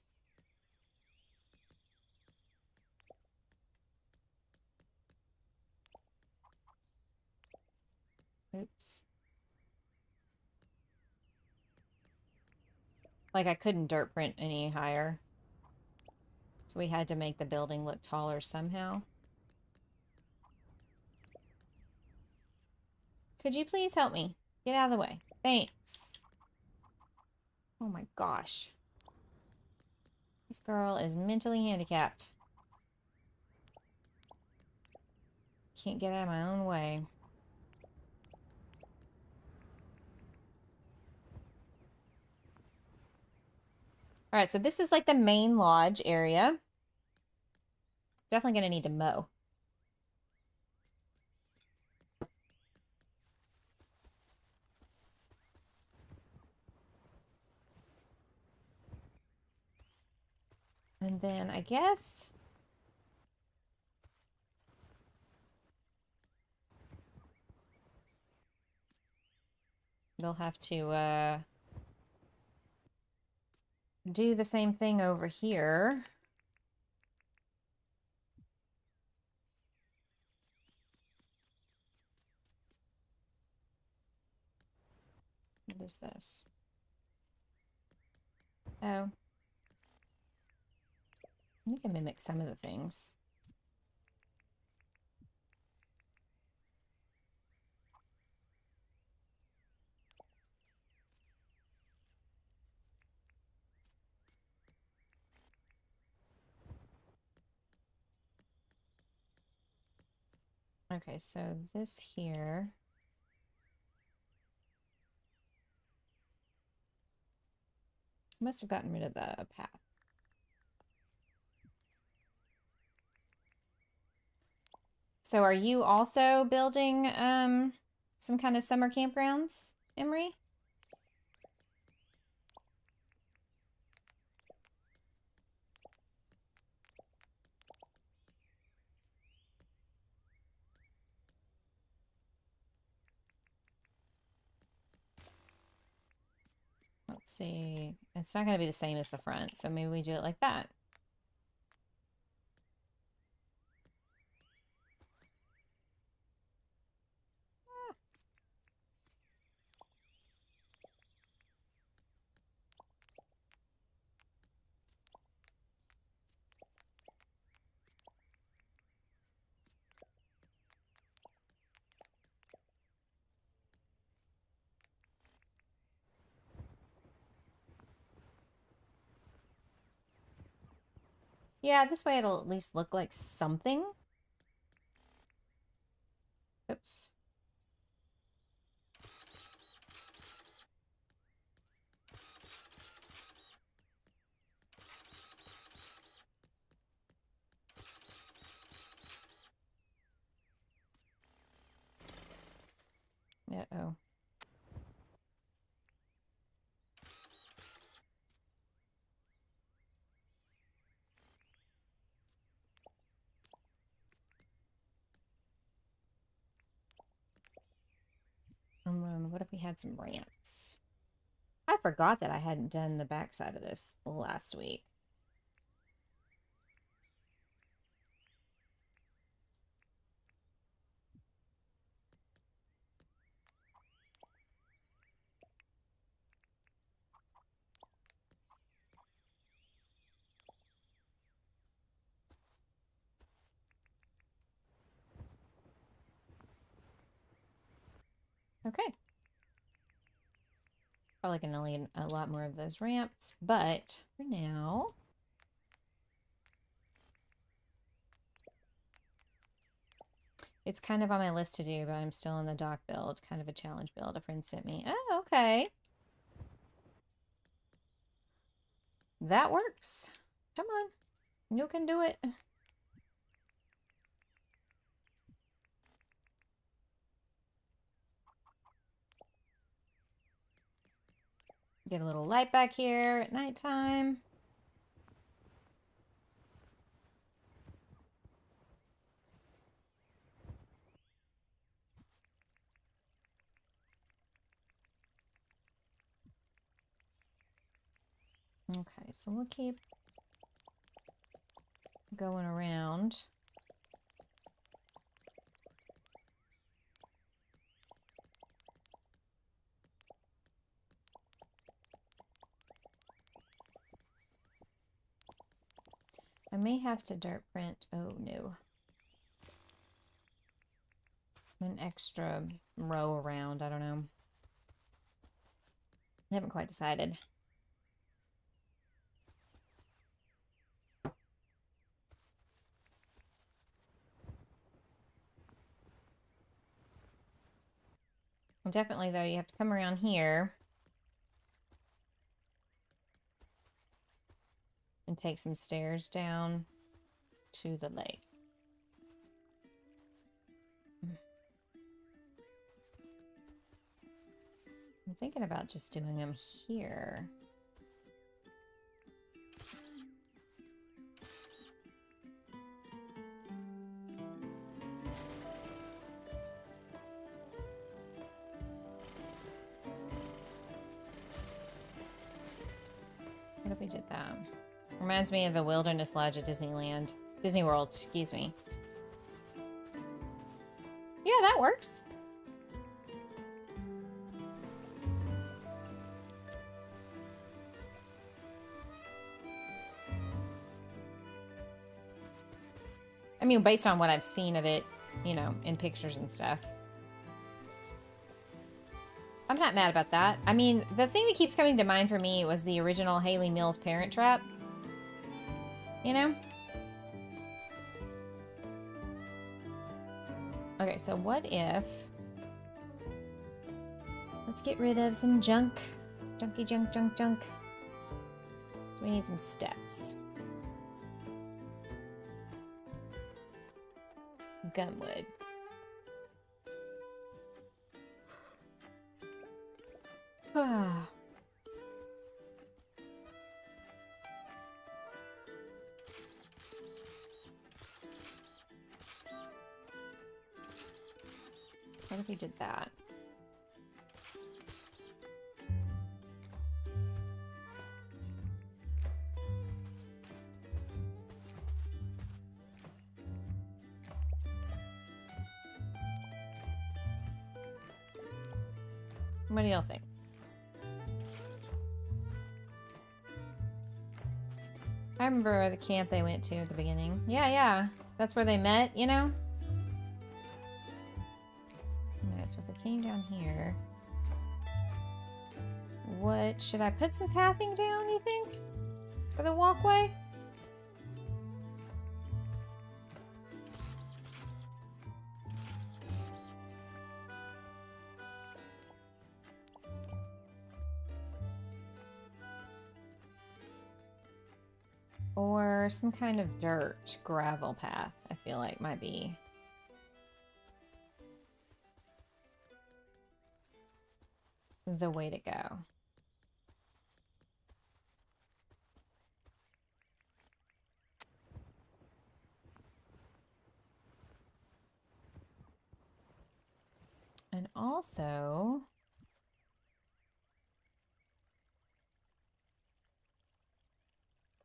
Oops. Like I couldn't dirt print any higher. So we had to make the building look taller somehow. Could you please help me? Get out of the way. Thanks. Oh my gosh. This girl is mentally handicapped. Can't get out of my own way. Alright, so this is like the main lodge area. Definitely gonna need to mow. And then I guess... they'll have to, do the same thing over here. is this? Oh. You can mimic some of the things. Okay, so this here. Must have gotten rid of the path. So are you also building some kind of summer campgrounds, Emery? Let's see. It's not going to be the same as the front, so maybe we do it like that. Yeah, this way it'll at least look like something. Oops. Uh-oh. And then what if we had some ramps? I forgot that I hadn't done the backside of this last week. Okay. Probably gonna need a lot more of those ramps, but for now, it's kind of on my list to do, but I'm still in the dock build, kind of a challenge build a friend sent me. Oh, okay. That works. Come on. You can do it. Get a little light back here at nighttime. Okay, so we'll keep going around. I may have to dirt print. Oh no. An extra row around. I don't know. I haven't quite decided. Well, definitely, though, you have to come around here and take some stairs down to the lake. I'm thinking about just doing them here. What if we did that? Reminds me of the Wilderness Lodge at Disneyland. Disney World, excuse me. Yeah, that works. mean, based on what I've seen of it, you know, in pictures and stuff. I'm not mad about that. I mean, the thing that keeps coming to mind for me was the original Hayley Mills Parent Trap. You know? Okay, so what if... Let's get rid of some junk. Junky junk, junk, junk. So we need some steps. Gunwood. Ah. What if we did that? What do y'all think? I remember the camp they went to at the beginning. Yeah. That's where they met, you know? Alright, so if we came down here... What... Should I put some pathing down, you think? For the walkway? Or some kind of dirt gravel path, I feel like might be the way to go. And also...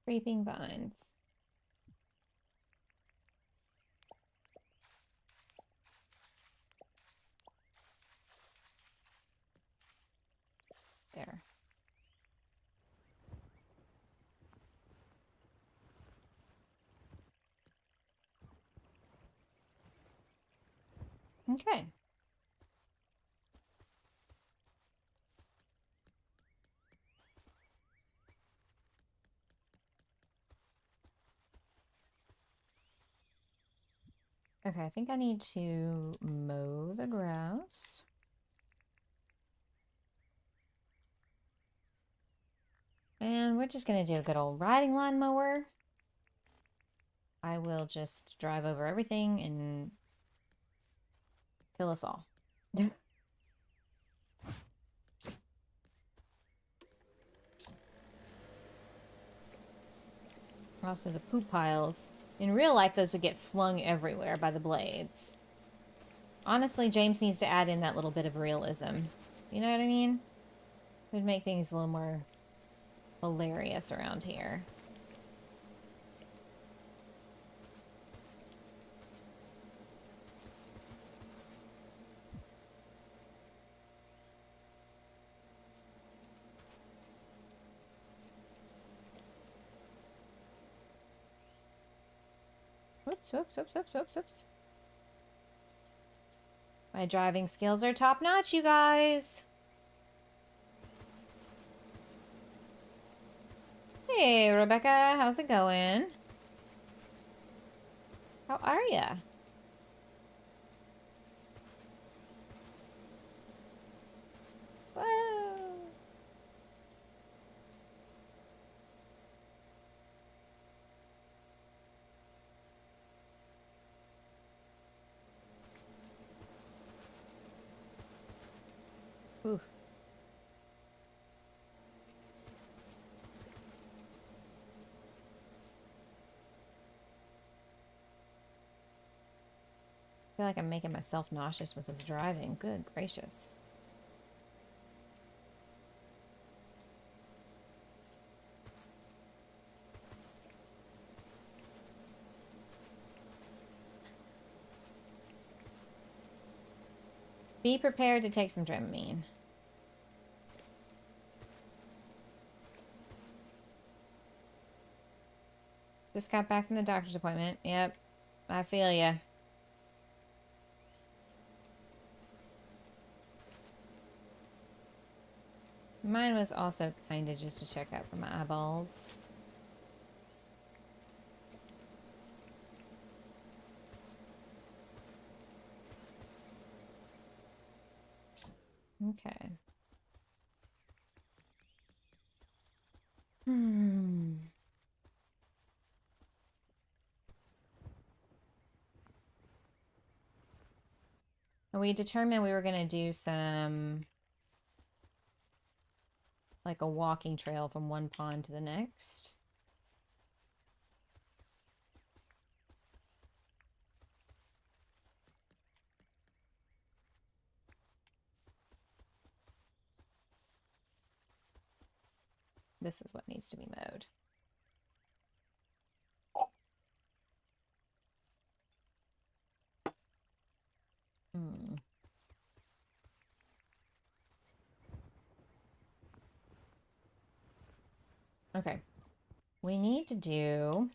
creeping vines. There. Okay. Okay, I think I need to mow the grass. And we're just gonna do a good old riding lawn mower. I will just drive over everything and kill us all. Also, the poop piles. In real life, those would get flung everywhere by the blades. Honestly, James needs to add in that little bit of realism. You know what I mean? It would make things a little more hilarious around here. Whoops. My driving skills are top notch, you guys. Hey, Rebecca, how's it going? How are ya? Whoa. Ooh. I feel like I'm making myself nauseous with this driving. Good gracious. Be prepared to take some Dramamine. Just got back from the doctor's appointment. Yep. I feel ya. Mine was also kind of just to check out for my eyeballs. Okay. We determined we were going to do some, like a walking trail from one pond to the next. This is what needs to be mowed. Okay. We need to do...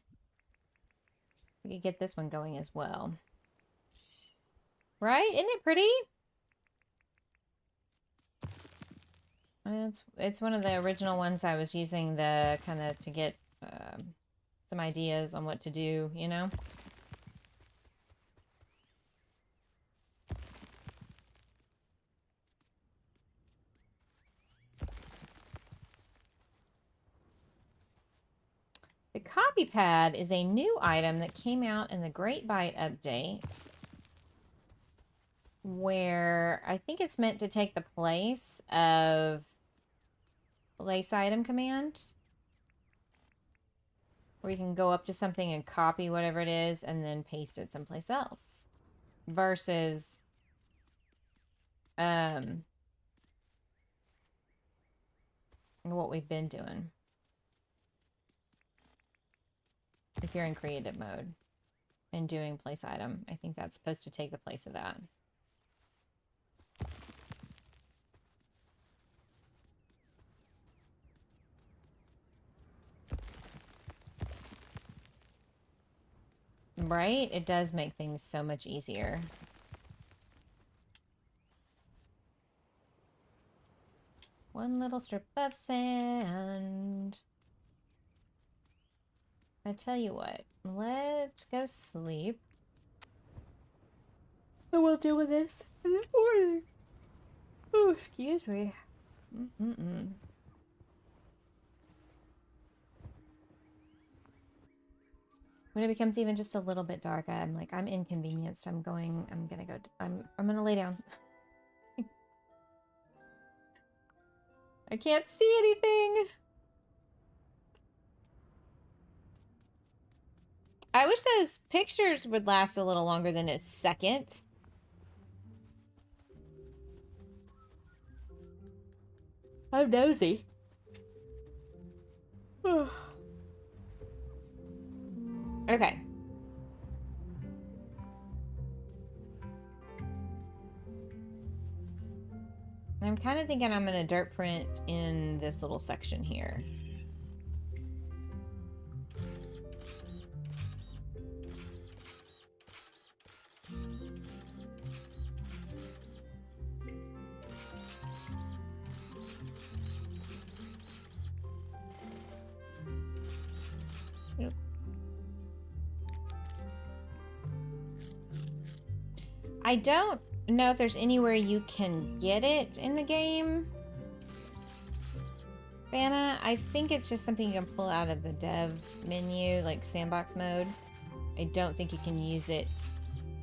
We could get this one going as well. Right? Isn't it pretty? It's one of the original ones I was using the kind of to get some ideas on what to do, you know? The copy pad is a new item that came out in the Great Bite update, where I think it's meant to take the place of place item command, where you can go up to something and copy whatever it is and then paste it someplace else, versus what we've been doing if you're in creative mode and doing place item. I think that's supposed to take the place of that. Right? It does make things so much easier. One little strip of sand. I tell you what, let's go sleep. And we'll deal with this in the morning. Oh, excuse me. When it becomes even just a little bit dark, I'm like, I'm inconvenienced. I'm gonna lay down. I can't see anything. I wish those pictures would last a little longer than a second. I'm nosy. Okay. I'm kind of thinking I'm going to dirt print in this little section here. Yep. I don't know if there's anywhere you can get it in the game, Bama. I think it's just something you can pull out of the dev menu, like sandbox mode. I don't think you can use it.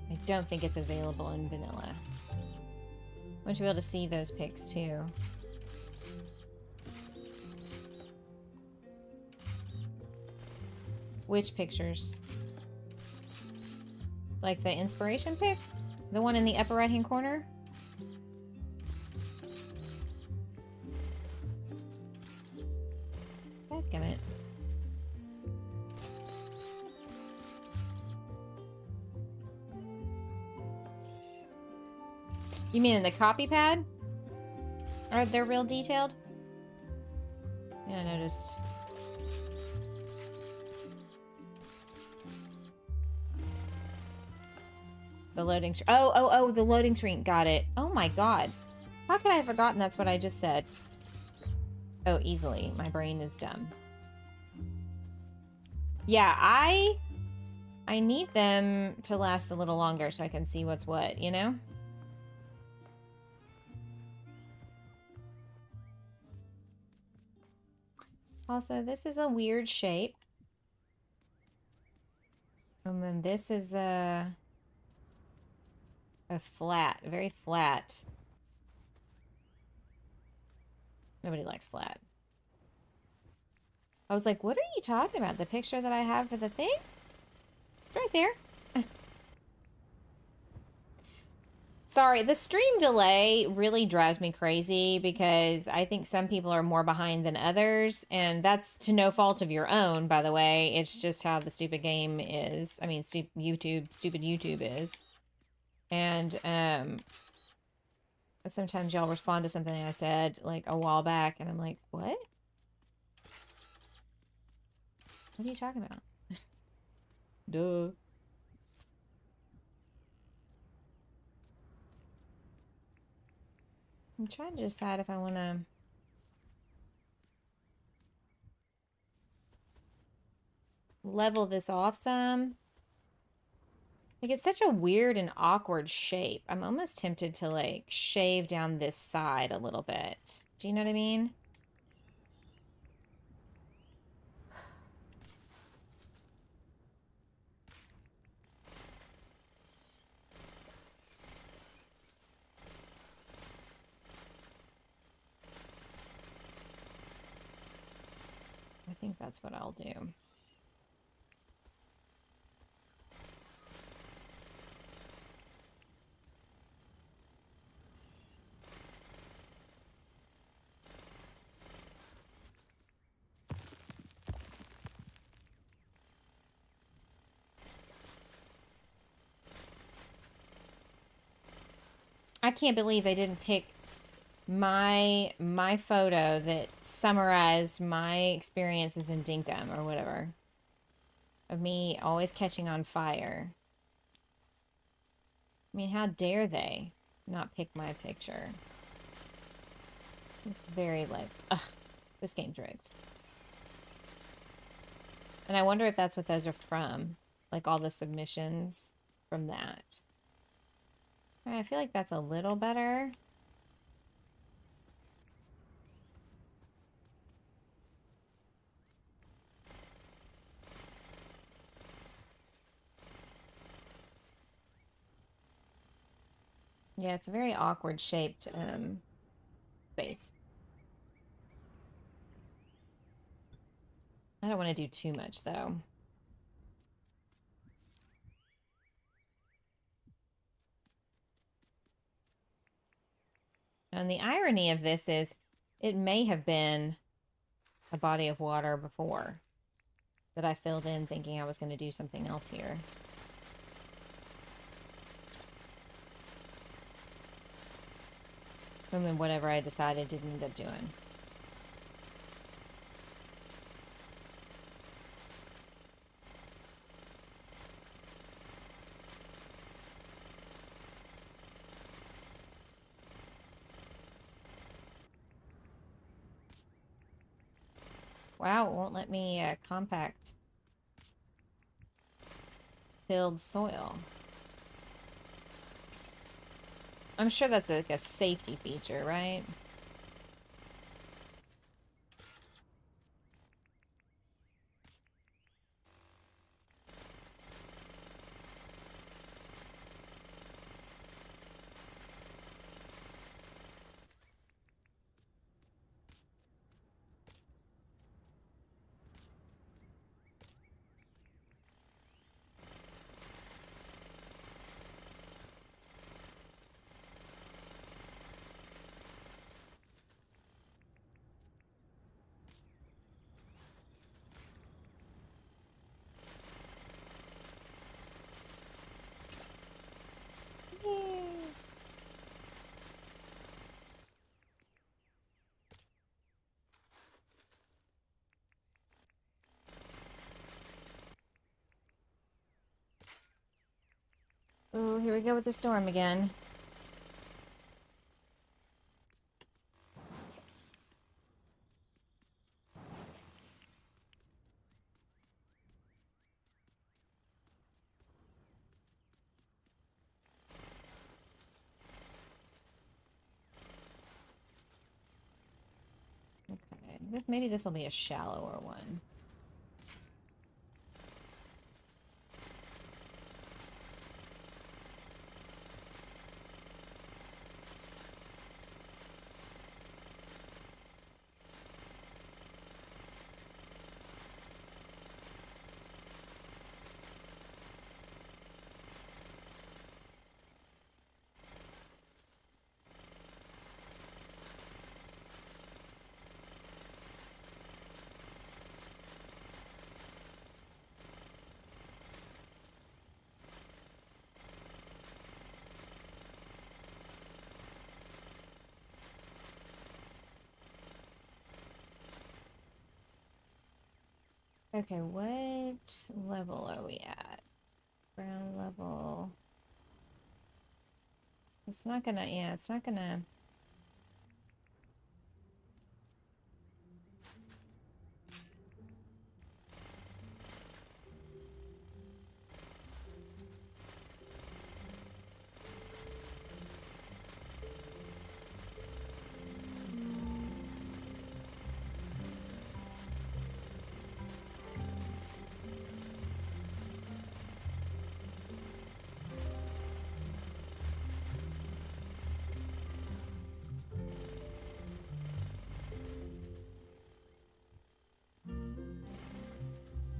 I don't think it's available in vanilla. I want you to be able to see those pics too. Which pictures? Like the inspiration pic? The one in the upper right hand corner? Dadgummit. You mean in the copy pad? Are they real detailed? Yeah, I noticed. The loading screen. Oh, the loading screen. Got it. Oh my god. How could I have forgotten that's what I just said? Oh, easily. My brain is dumb. Yeah, I need them to last a little longer so I can see what's what, you know? Also, this is a weird shape. And then this is a flat, very flat. Nobody likes flat. I was like, what are you talking about? The picture that I have for the thing? It's right there. Sorry, the stream delay really drives me crazy because I think some people are more behind than others, and that's to no fault of your own, by the way. It's just how the stupid game is. I mean, stupid YouTube is. And sometimes y'all respond to something I said like a while back, and I'm like, what? What are you talking about? Duh. I'm trying to decide if I want to level this off some. Like, it's such a weird and awkward shape. I'm almost tempted to, like, shave down this side a little bit. Do you know what I mean? I think that's what I'll do. I can't believe they didn't pick my photo that summarized my experiences in Dinkum or whatever. Of me always catching on fire. I mean, how dare they not pick my picture? It's very like, ugh, this game's rigged. And I wonder if that's what those are from. Like all the submissions from that. I feel like that's a little better. Yeah, it's a very awkward shaped base. I don't want to do too much though. And the irony of this is it may have been a body of water before that I filled in thinking I was going to do something else here. And then whatever I decided didn't end up doing. Wow, it won't let me compact filled soil. I'm sure that's like a safety feature, right? here we go with the storm again. Okay, maybe this will be a shallower one. Okay, what level are we at? Ground level. It's not gonna, yeah, it's not gonna...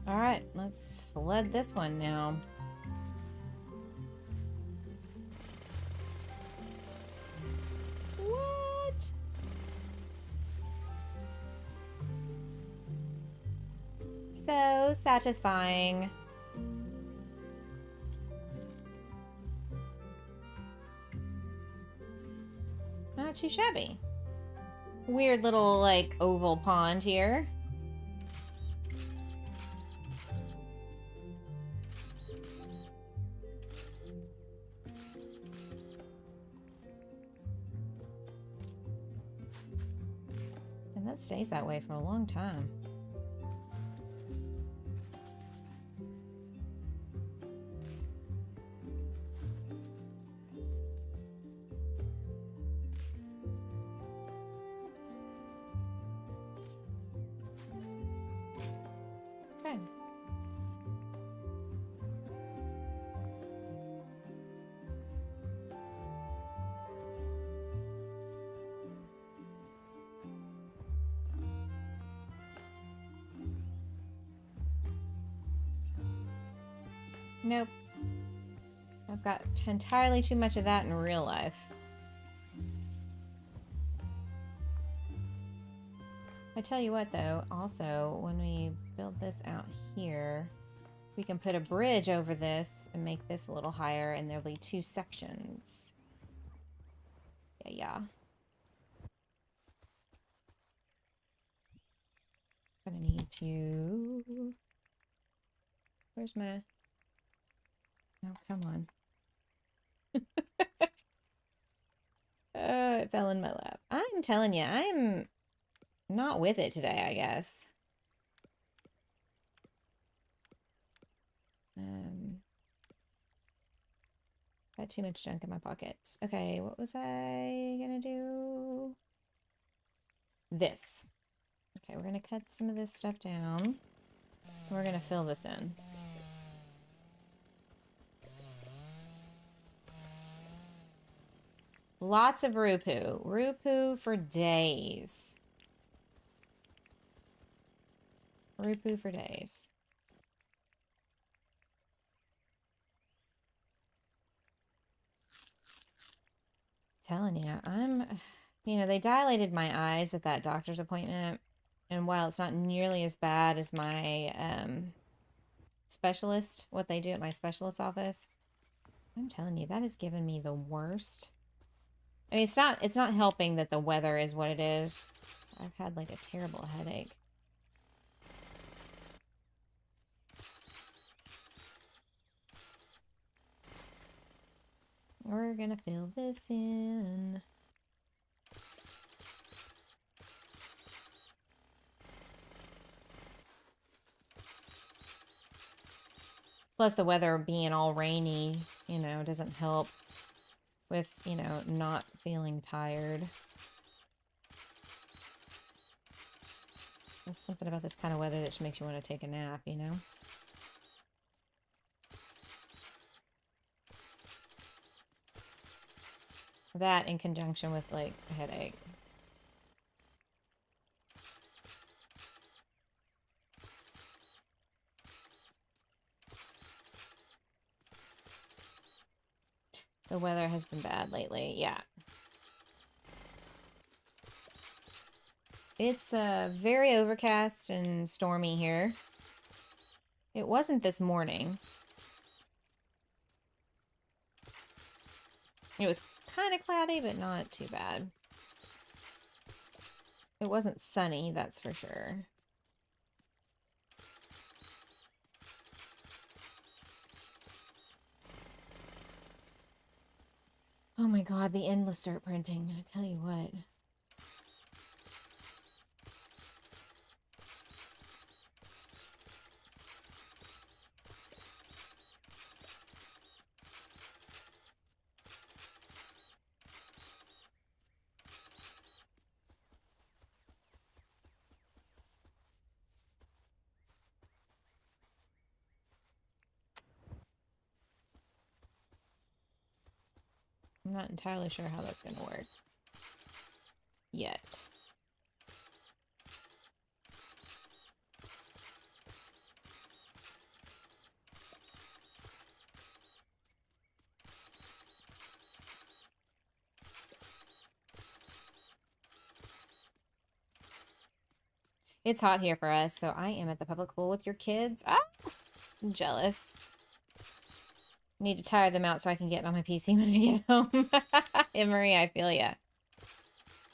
Alright, let's flood this one now. What? So satisfying. Not too shabby. Weird little, like, oval pond here. And that stays that way for a long time. Okay. Nope. I've got entirely too much of that in real life. I tell you what though, also, when we build this out here, we can put a bridge over this and make this a little higher, and there'll be two sections. Yeah. Gonna need to... Where's my... Oh, come on. It fell in my lap. I'm telling you, I'm not with it today, I guess. Got too much junk in my pockets. Okay, what was I gonna do? This. Okay, we're gonna cut some of this stuff down. And we're gonna fill this in. Lots of Rupu. Rupu for days. Rupu for days. Telling you, you know, they dilated my eyes at that doctor's appointment. And while it's not nearly as bad as my specialist, what they do at my specialist office, I'm telling you, that has given me the worst. I mean, it's not helping that the weather is what it is. I've had like a terrible headache. We're gonna fill this in. Plus the weather being all rainy, you know, doesn't help with, you know, not feeling tired. There's something about this kind of weather that just makes you want to take a nap, you know? That in conjunction with, like, a headache. The weather has been bad lately, yeah. It's very overcast and stormy here. It wasn't this morning. It was kind of cloudy, but not too bad. It wasn't sunny, that's for sure. Oh my god, the endless dirt printing, I tell you what. I'm not entirely sure how that's going to work yet. It's hot here for us, so I am at the public pool with your kids. Ah! I'm jealous. Need to tire them out so I can get on my PC when I get home. And Marie, I feel ya.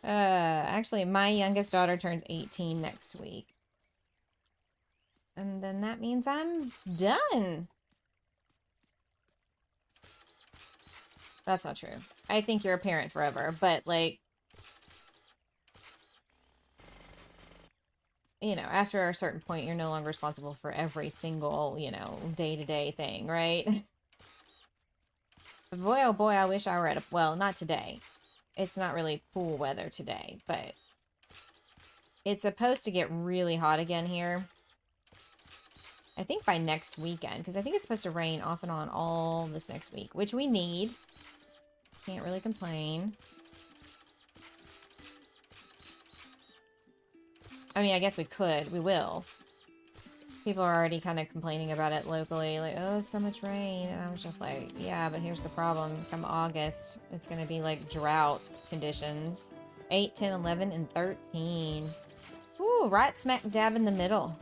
Actually, my youngest daughter turns 18 next week. And then that means I'm done. That's not true. I think you're a parent forever, but like, you know, after a certain point, you're no longer responsible for every single, you know, day-to-day thing, right? Boy, oh boy, I wish I were at a... Well, not today. It's not really pool weather today, but... It's supposed to get really hot again here. I think by next weekend, because I think it's supposed to rain off and on all this next week, which we need. Can't really complain. I mean, I guess we could. We will. People are already kind of complaining about it locally, like, oh, so much rain. And I was just like, yeah, but here's the problem. Come August, it's going to be like drought conditions. 8, 10, 11, and 13. Ooh, right smack dab in the middle.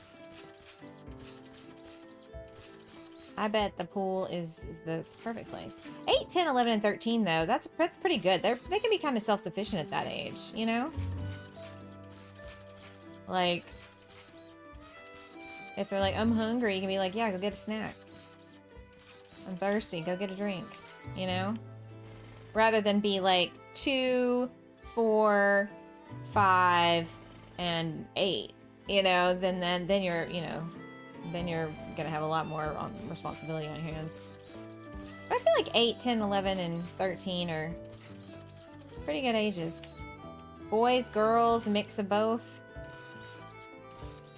I bet the pool is this perfect place. 8, 10, 11, and 13, though, that's pretty good. They can be kind of self-sufficient at that age, you know? Like... If they're like, I'm hungry, you can be like, yeah, go get a snack. I'm thirsty, go get a drink, you know? Rather than be like 2, 4, 5, and 8, you know? Then you're, you know, then you're gonna have a lot more responsibility on your hands. But I feel like 8, 10, 11, and 13 are pretty good ages. Boys, girls, a mix of both.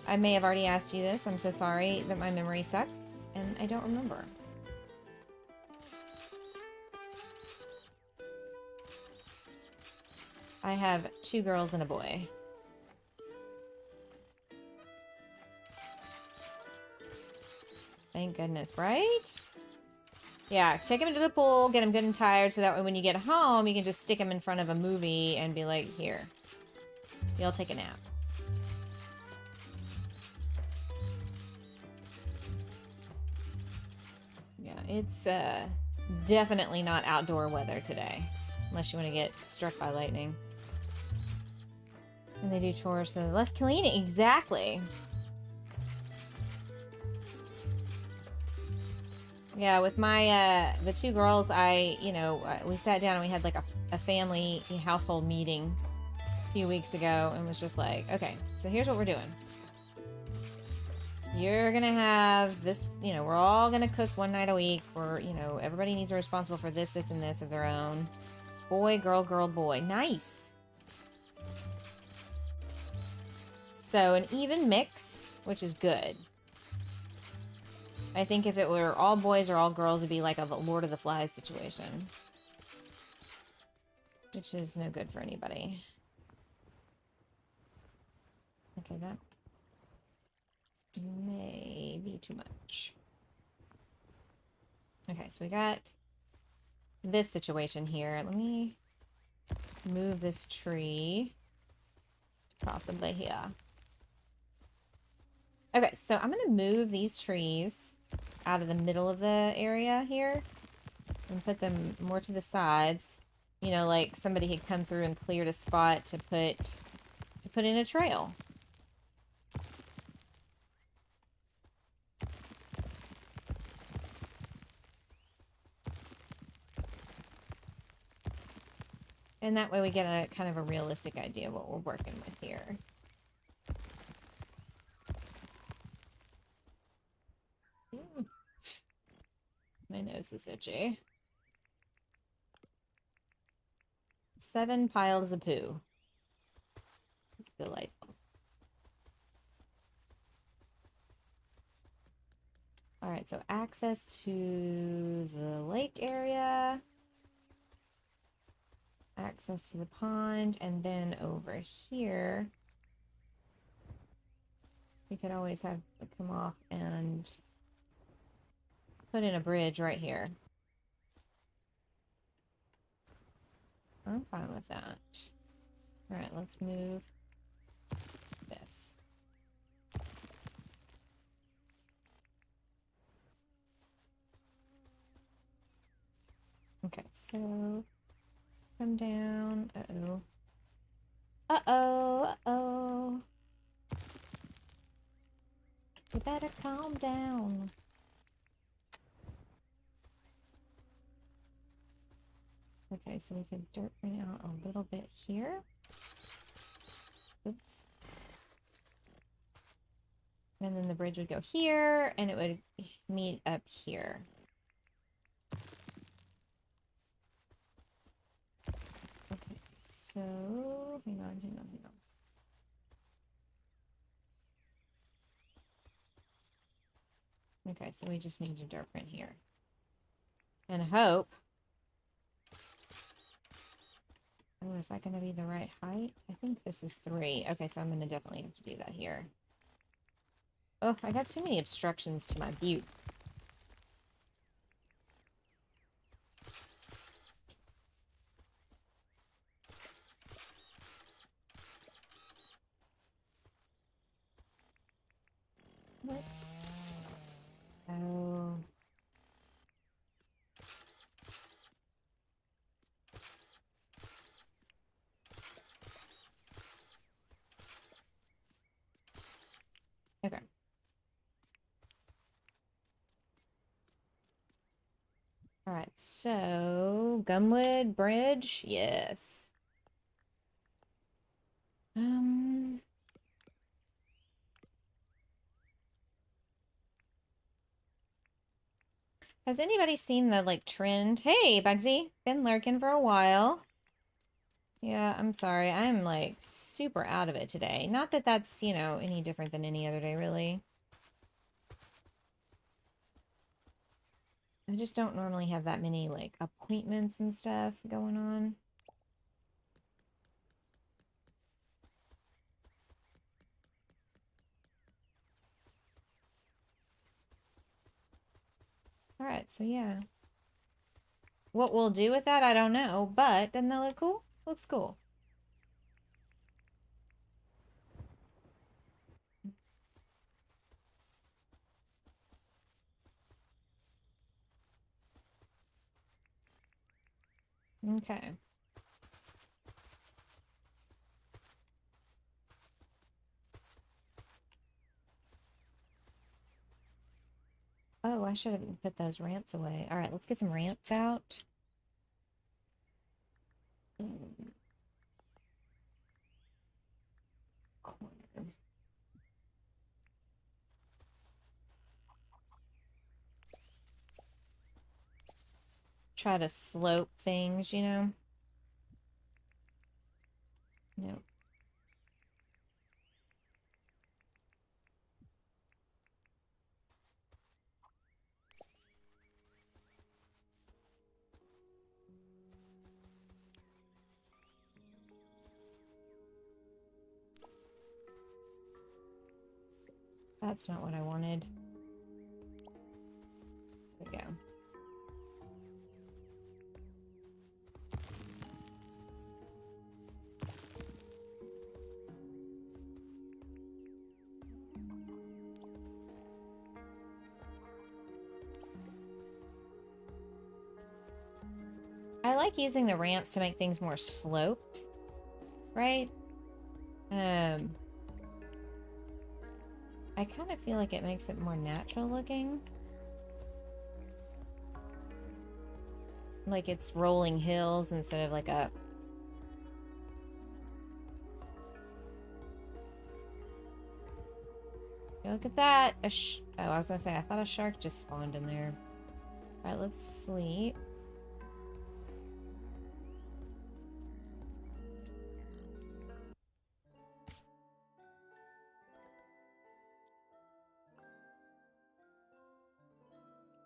I may have already asked you this. I'm so sorry that my memory sucks, and I don't remember. I have 2 girls and a boy. Thank goodness, right? Yeah, take them into the pool, get them good and tired, so that way when you get home, you can just stick them in front of a movie and be like, here, you'll take a nap. It's definitely not outdoor weather today, unless you want to get struck by lightning. And they do chores, so less cleaning. Exactly. Yeah, with my, the two girls, we sat down and we had like a family household meeting a few weeks ago and was just like, okay, so here's what we're doing. You're gonna have this, we're all gonna cook one night a week. Or, everybody needs to be responsible for this, this, and this of their own. Boy, girl, girl, boy. Nice. So an even mix, which is good. I think if it were all boys or all girls, it'd be like a Lord of the Flies situation. Which is no good for anybody. Okay, that may be too much. Okay, so we got this situation here. Let me move this tree possibly here. Okay, so I'm gonna move these trees out of the middle of the area here and put them more to the sides. Like somebody had come through and cleared a spot to put in a trail. And that way we get a kind of a realistic idea of what we're working with here. Ooh. My nose is itchy. 7 piles of poo. Delightful. Alright, so access to the lake area. Access to the pond, and then over here we could always have it come off and put in a bridge right here. I'm fine with that. Alright, let's move this. Okay, so come down. Uh-oh. Uh-oh. Uh-oh. You better calm down. Okay, so we could dirt bring out a little bit here. Oops. And then the bridge would go here, and it would meet up here. Okay, so hang on. Okay, so we just need to dirt print here. And hope. Oh, is that going to be the right height? I think this is 3. Okay, so I'm going to definitely have to do that here. Oh, I got too many obstructions to my butte. What? Oh. Okay. Alright, so Gumwood Bridge, yes. Has anybody seen the, like, trend? Hey, Bugsy. Been lurking for a while. Yeah, I'm sorry. I'm, like, super out of it today. Not that that's, any different than any other day, really. I just don't normally have that many, like, appointments and stuff going on. Alright, so yeah. What we'll do with that, I don't know. But, doesn't that look cool? Looks cool. Okay. Oh, I I should have put those ramps away. All right, let's get some ramps out. Corner. Try to slope things, you know? Nope. That's not what I wanted. There we go. I like using the ramps to make things more sloped, right? I kind of feel like it makes it more natural looking. Like it's rolling hills instead of like a... Look at that! Oh, I was gonna say, I thought a shark just spawned in there. Alright, let's sleep.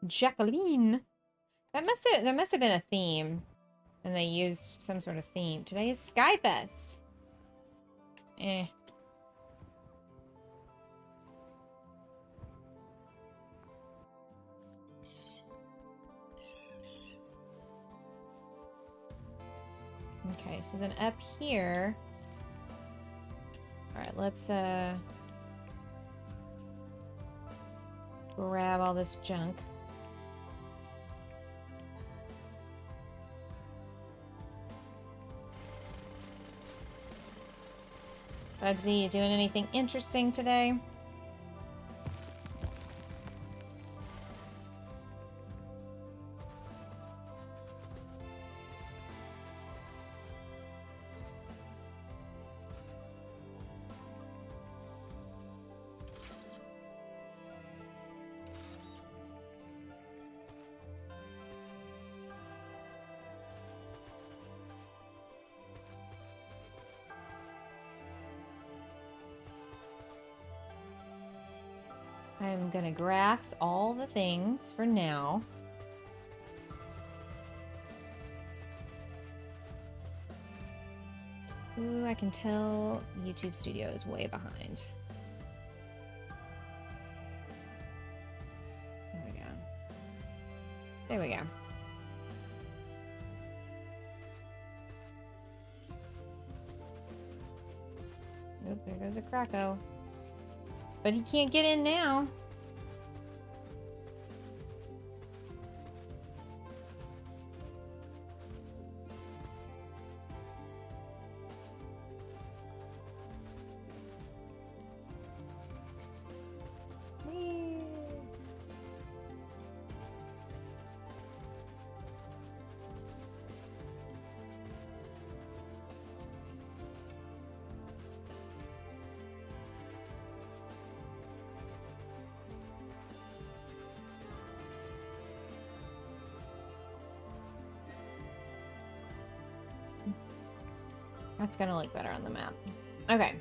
Jacqueline! There must have been a theme. And they used some sort of theme. Today is Skyfest. Eh. Okay, so then up here... Alright, let's grab all this junk. Bugsy, you doing anything interesting today? I'm gonna grass all the things for now. Ooh, I can tell YouTube Studio is way behind. There we go. There we go. Oop, there goes a Krakow. But he can't get in now. That's gonna look better on the map. Okay.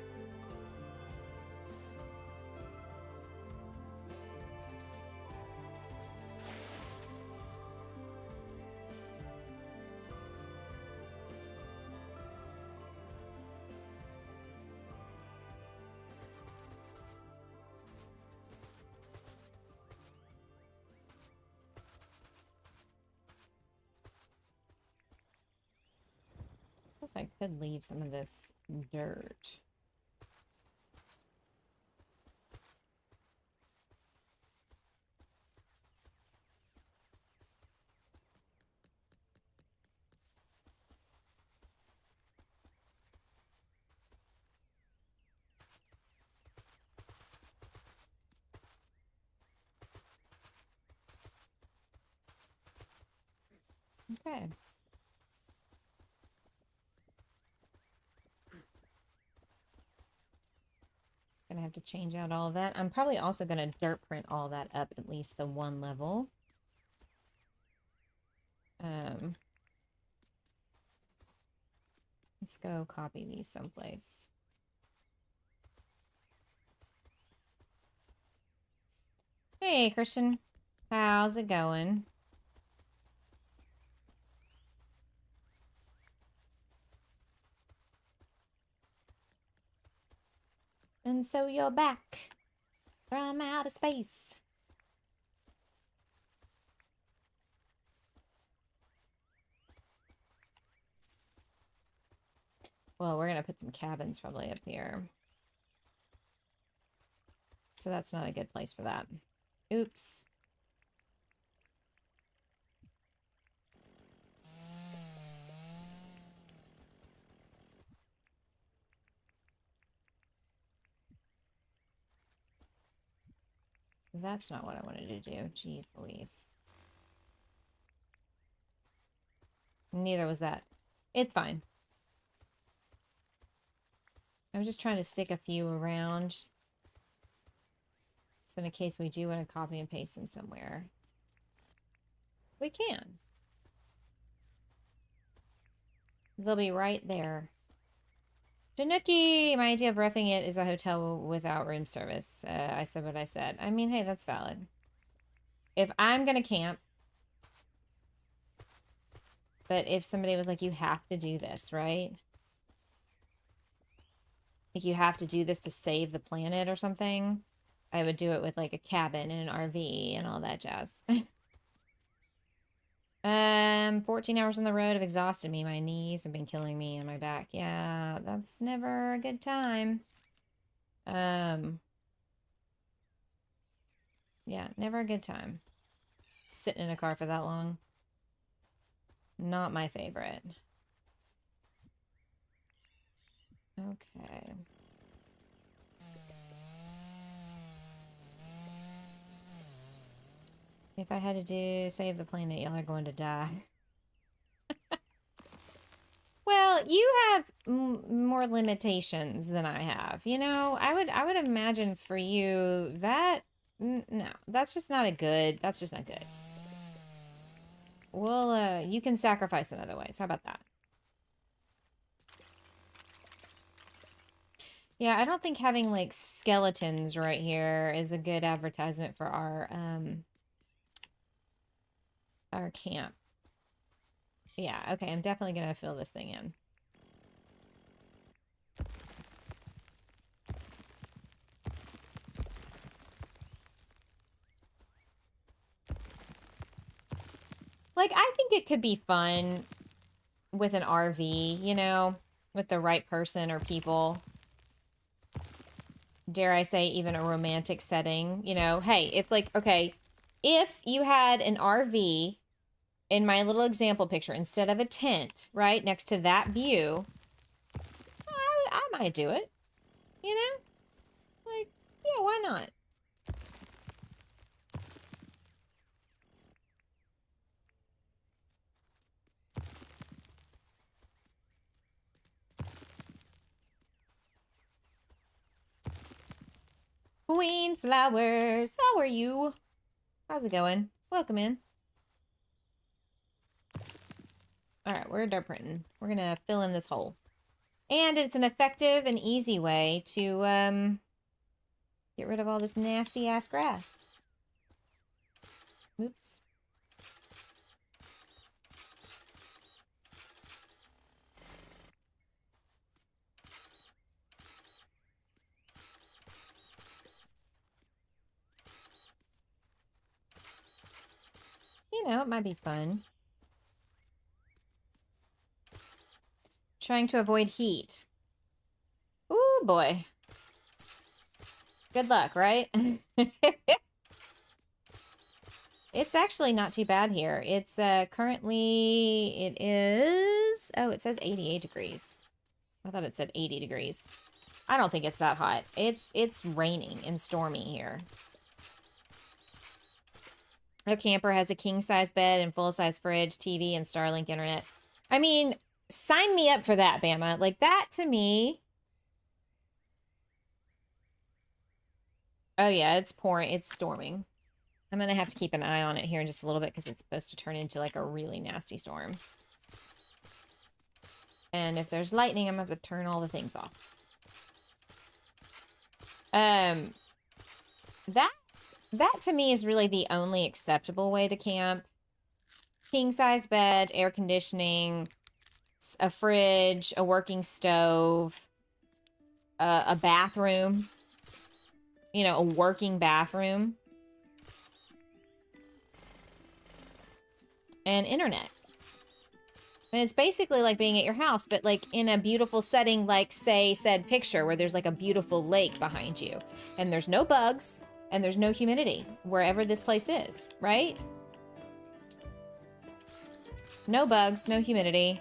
I could leave some of this dirt. Okay. Gonna have to change out all of that. I'm probably also gonna dirt print all that up at least the one level. Let's go copy these someplace. Hey, Christian. How's it going? And so you're back from outer space. Well, we're going to put some cabins probably up here. So that's not a good place for that. Oops. That's not what I wanted to do. Jeez Louise. Neither was that. It's fine. I was just trying to stick a few around. So in case we do want to copy and paste them somewhere, we can. They'll be right there. Tanuki! My idea of roughing it is a hotel without room service. I said what I said. I mean, hey, that's valid. If I'm gonna camp, but if somebody was like, you have to do this, right? Like, you have to do this to save the planet or something, I would do it with, like, a cabin and an RV and all that jazz. 14 hours on the road have exhausted me. My knees have been killing me and my back. Yeah, that's never a good time. Yeah, never a good time. Sitting in a car for that long. Not my favorite. Okay. If I had to do save the planet, y'all are going to die. Well, you have more limitations than I have. You know, I would imagine for you that no, that's just not a good. That's just not good. Well, you can sacrifice in other ways. How about that? Yeah, I don't think having like skeletons right here is a good advertisement for our camp. Yeah, okay, I'm definitely gonna fill this thing in. Like, I think it could be fun with an RV, you know, with the right person or people. Dare I say, even a romantic setting, you know. Hey, if like, okay, if you had an RV in my little example picture instead of a tent, right, next to that view, I might do it, you know? Like, yeah, why not? Queen Flowers, how are you? How's it going? Welcome in. All right, we're dirt printing. We're gonna fill in this hole. And it's an effective and easy way to get rid of all this nasty ass grass. Oops. You know, it might be fun. Trying to avoid heat. Ooh, boy. Good luck, right? It's actually not too bad here. It's currently, it is, oh, it says 88 degrees. I thought it said 80 degrees. I don't think it's that hot. It's raining and stormy here. A camper has a king-size bed and full-size fridge, TV, and Starlink internet. I mean, sign me up for that, Bama. Like, that to me... Oh, yeah, it's pouring. It's storming. I'm going to have to keep an eye on it here in just a little bit because it's supposed to turn into, like, a really nasty storm. And if there's lightning, I'm going to have to turn all the things off. That to me is really the only acceptable way to camp. King-size bed, air conditioning, a fridge, a working stove, a bathroom. You know, a working bathroom. And internet. And it's basically like being at your house, but like in a beautiful setting, like say said picture where there's like a beautiful lake behind you. And there's no bugs. And there's no humidity wherever this place is, right? No bugs, no humidity.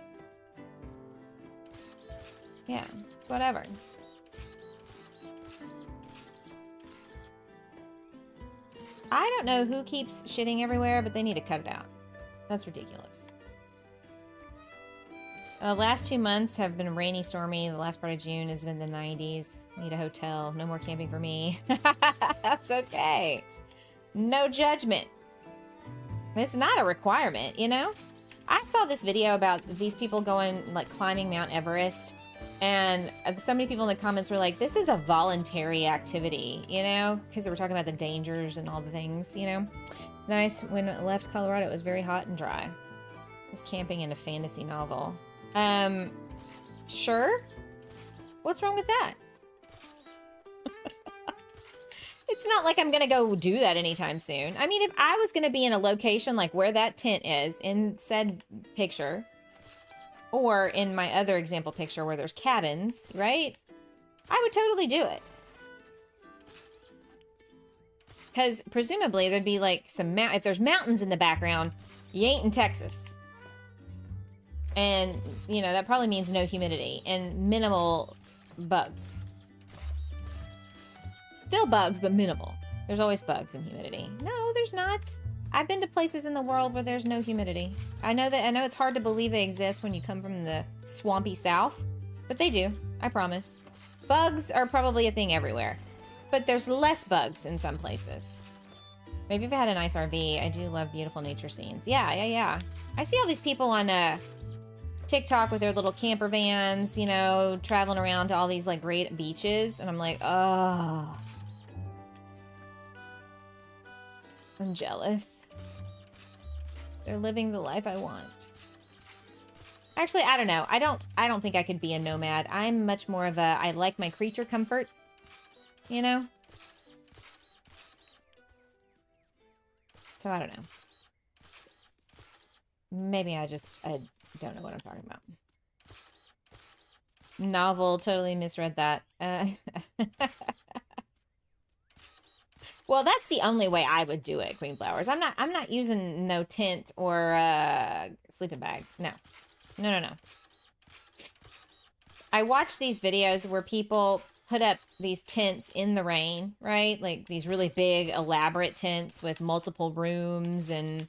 Yeah, it's whatever. I don't know who keeps shitting everywhere, but they need to cut it out. That's ridiculous. The last 2 months have been rainy, stormy. The last part of June has been the 90s. Need a hotel. No more camping for me. That's okay. No judgment. It's not a requirement, you know? I saw this video about these people going, like, climbing Mount Everest. And so many people in the comments were like, this is a voluntary activity, you know? Because they were talking about the dangers and all the things, you know? It's nice. When I left Colorado, it was very hot and dry. I was camping in a fantasy novel. Sure. What's wrong with that? It's not like I'm gonna go do that anytime soon. I mean, if I was gonna be in a location like where that tent is in said picture, or in my other example picture where there's cabins, right? I would totally do it. Because presumably there'd be like some, if there's mountains in the background, you ain't in Texas. And, you know, that probably means no humidity and minimal bugs. Still bugs, but minimal. There's always bugs and humidity. No, there's not. I've been to places in the world where there's no humidity. I know it's hard to believe they exist when you come from the swampy south, but they do, I promise. Bugs are probably a thing everywhere, but there's less bugs in some places. Maybe if I had a nice RV, I do love beautiful nature scenes. Yeah. I see all these people on TikTok with their little camper vans, you know, traveling around to all these like great beaches, and I'm like, oh, I'm jealous. They're living the life I want. Actually, I don't know. I don't think I could be a nomad. I'm much more of I like my creature comforts, you know? So I don't know. Maybe I don't know what I'm talking about. Novel, totally misread that. Well, that's the only way I would do it, Queen Flowers. I'm not using no tent or sleeping bag. No. I watch these videos where people put up these tents in the rain, right? Like these really big, elaborate tents with multiple rooms, and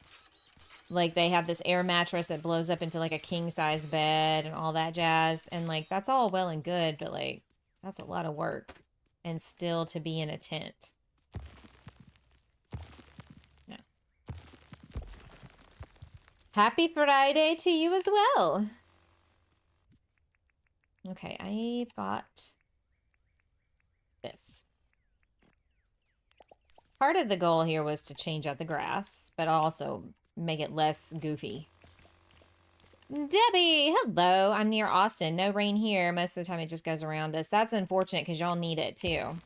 like they have this air mattress that blows up into like a king-size bed and all that jazz. And like, that's all well and good, but like, that's a lot of work. And still to be in a tent. No. Happy Friday to you as well. Okay, I've got this. Part of the goal here was to change out the grass, but also make it less goofy. Debbie, hello. I'm near Austin. No rain here. Most of the time it just goes around us. That's unfortunate because y'all need it too.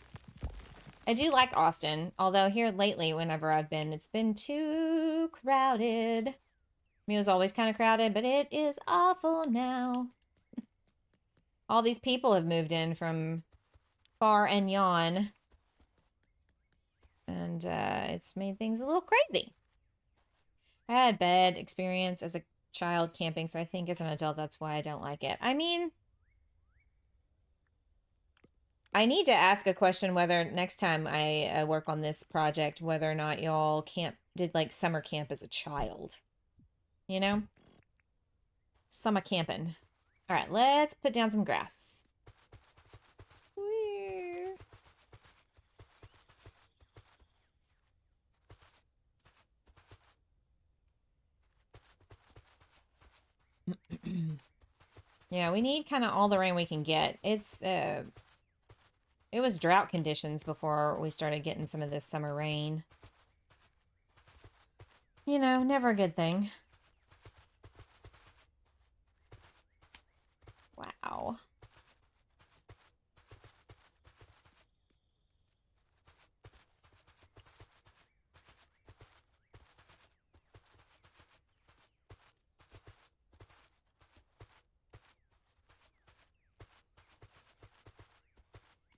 I do like Austin, although here lately, whenever I've been, it's been too crowded. I mean, it was always kind of crowded, but it is awful now. All these people have moved in from far and yon. And it's made things a little crazy. I had bad experience as a child camping, so I think as an adult, that's why I don't like it. I mean, I need to ask a question whether next time I work on this project, whether or not y'all camp did like summer camp as a child. You know? Summer camping. All right, let's put down some grass. Whee. Yeah, we need kind of all the rain we can get. It was drought conditions before we started getting some of this summer rain. You know, never a good thing. Wow.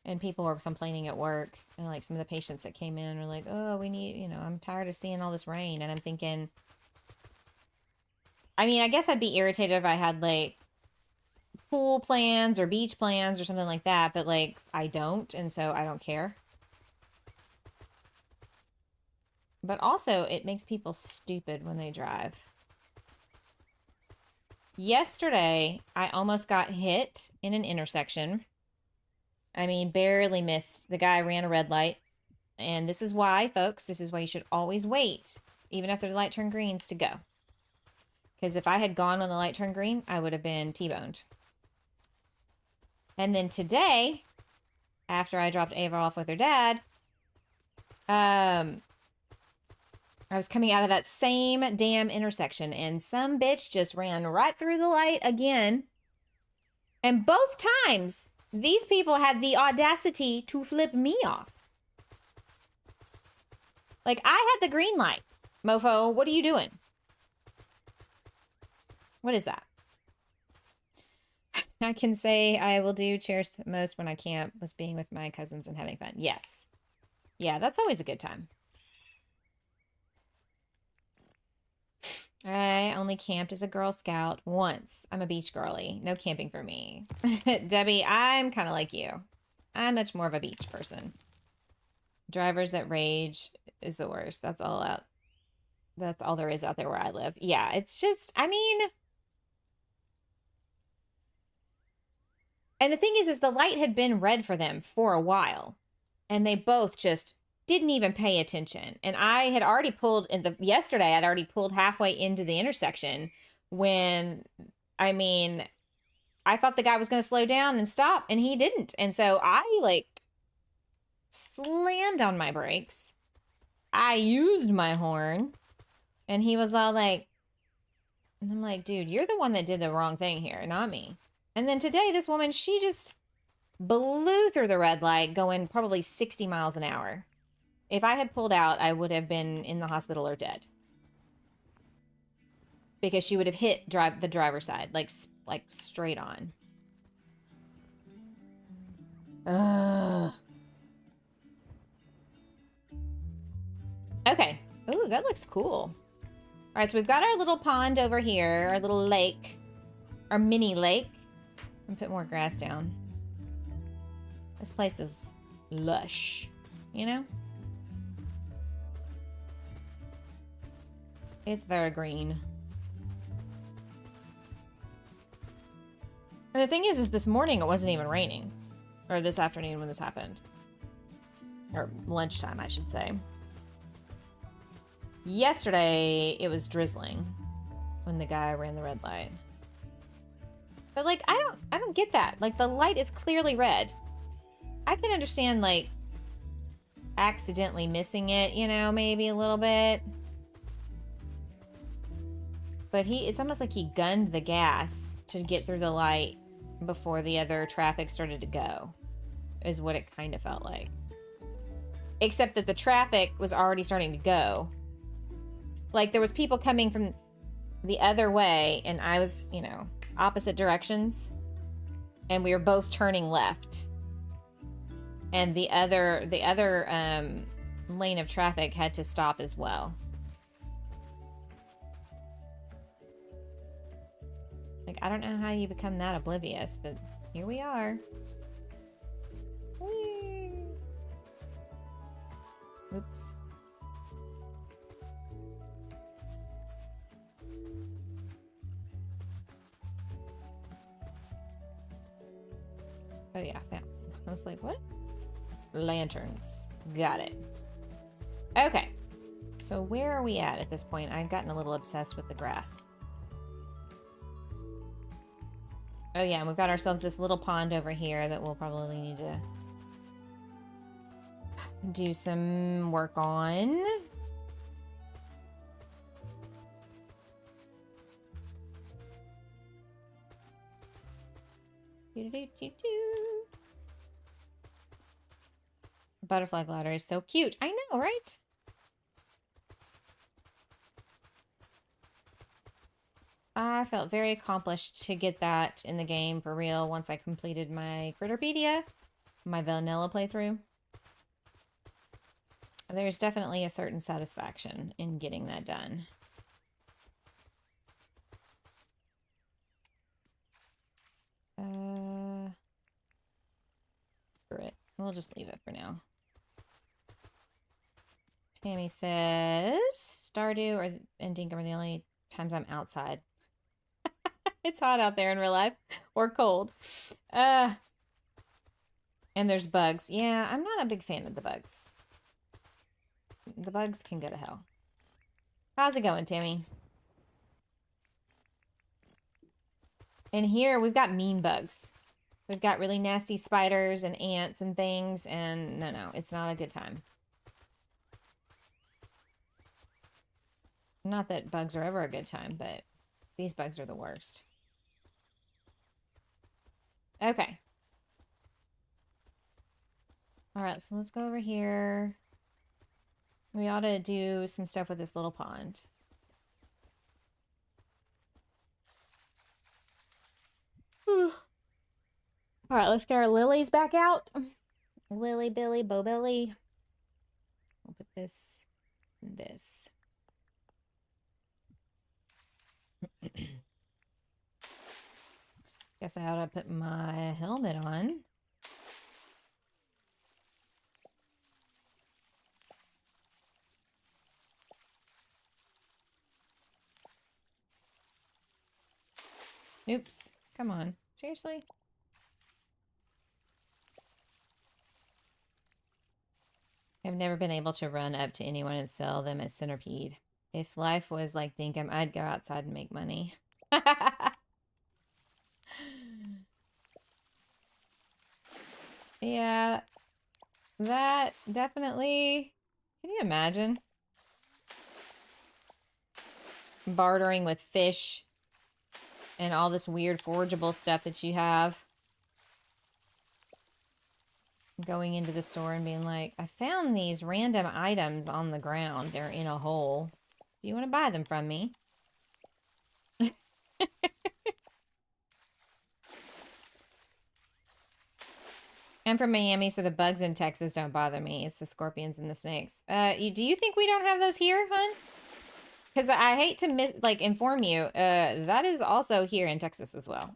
And people were complaining at work, and like some of the patients that came in were like, oh, we need, you know, I'm tired of seeing all this rain. And I'm thinking, I mean, I guess I'd be irritated if I had like pool plans or beach plans or something like that, but like I don't, and so I don't care. But also, it makes people stupid when they drive. Yesterday, I almost got hit in an intersection. I mean, barely missed. The guy ran a red light. And this is why, folks, this is why you should always wait, even after the light turned greens, to go. Because if I had gone when the light turned green, I would have been T-boned. And then today, after I dropped Ava off with her dad, I was coming out of that same damn intersection, and some bitch just ran right through the light again. And both times, these people had the audacity to flip me off. Like, I had the green light. Mofo, what are you doing? What is that? I can say I will do cherish the most when I camp was being with my cousins and having fun. Yes. Yeah, that's always a good time. I only camped as a Girl Scout once. I'm a beach girly. No camping for me. Debbie, I'm kind of like you. I'm much more of a beach person. Drivers that rage is the worst. That's all there is out there where I live. Yeah, it's just, I mean... And the thing is the light had been red for them for a while. And they both just didn't even pay attention. And I had already pulled yesterday, I'd already pulled halfway into the intersection when, I mean, I thought the guy was going to slow down and stop, and he didn't. And so I like slammed on my brakes. I used my horn, and he was all like, and I'm like, dude, you're the one that did the wrong thing here, not me. And then today, this woman, she just blew through the red light going probably 60 miles an hour. If I had pulled out, I would have been in the hospital or dead. Because she would have hit the driver's side, like straight on. Ugh. Okay. Ooh, that looks cool. All right, so we've got our little pond over here, our little lake, our mini lake. And put more grass down. This place is lush, you know? It's very green. And the thing is this morning it wasn't even raining. Or this afternoon when this happened. Or lunchtime, I should say. Yesterday, it was drizzling when the guy ran the red light. But, like, I don't get that. Like, the light is clearly red. I can understand, like, accidentally missing it, you know, maybe a little bit. But it's almost like he gunned the gas to get through the light before the other traffic started to go, is what it kind of felt like. Except that the traffic was already starting to go. Like, there was people coming from the other way, and I was, you know, opposite directions, and we were both turning left. And the other lane of traffic had to stop as well. Like, I don't know how you become that oblivious, but here we are. Whee! Oops. Oh yeah, found. I was like, what? Lanterns. Got it. Okay. So where are we at this point? I've gotten a little obsessed with the grass. Oh yeah, and we've got ourselves this little pond over here that we'll probably need to do some work on. Butterfly glider is so cute. I know, right? I felt very accomplished to get that in the game for real once I completed my Critterpedia, my vanilla playthrough. There's definitely a certain satisfaction in getting that done. Screw it. We'll just leave it for now. Tammy says Stardew and Dinkum are the only times I'm outside. It's hot out there in real life. Or cold. And there's bugs. Yeah, I'm not a big fan of the bugs. The bugs can go to hell. How's it going, Tammy? And here we've got mean bugs. We've got really nasty spiders and ants and things. And no, it's not a good time. Not that bugs are ever a good time, but these bugs are the worst. Okay. All right, so let's go over here. We ought to do some stuff with this little pond. All right, let's get our lilies back out. Lily, Billy, Bo Billy. We'll put this in this. Guess I ought to put my helmet on. Oops. Come on. Seriously? I've never been able to run up to anyone and sell them a centipede. If life was like Dinkum, I'd go outside and make money. Yeah, that definitely... Can you imagine? Bartering with fish and all this weird forageable stuff that you have. Going into the store and being like, I found these random items on the ground. They're in a hole. Do you want to buy them from me? I'm from Miami, so the bugs in Texas don't bother me. It's the scorpions and the snakes. Do you think we don't have those here, hun? Because I hate to inform you, that is also here in Texas as well.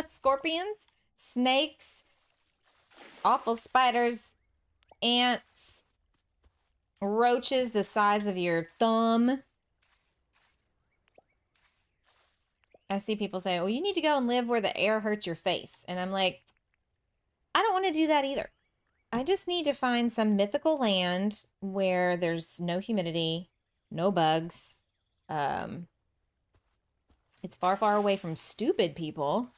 Scorpions, snakes, awful spiders, ants, roaches the size of your thumb. I see people say, well, you need to go and live where the air hurts your face. And I'm like, I don't want to do that either. I just need to find some mythical land where there's no humidity, no bugs. It's far, far away from stupid people.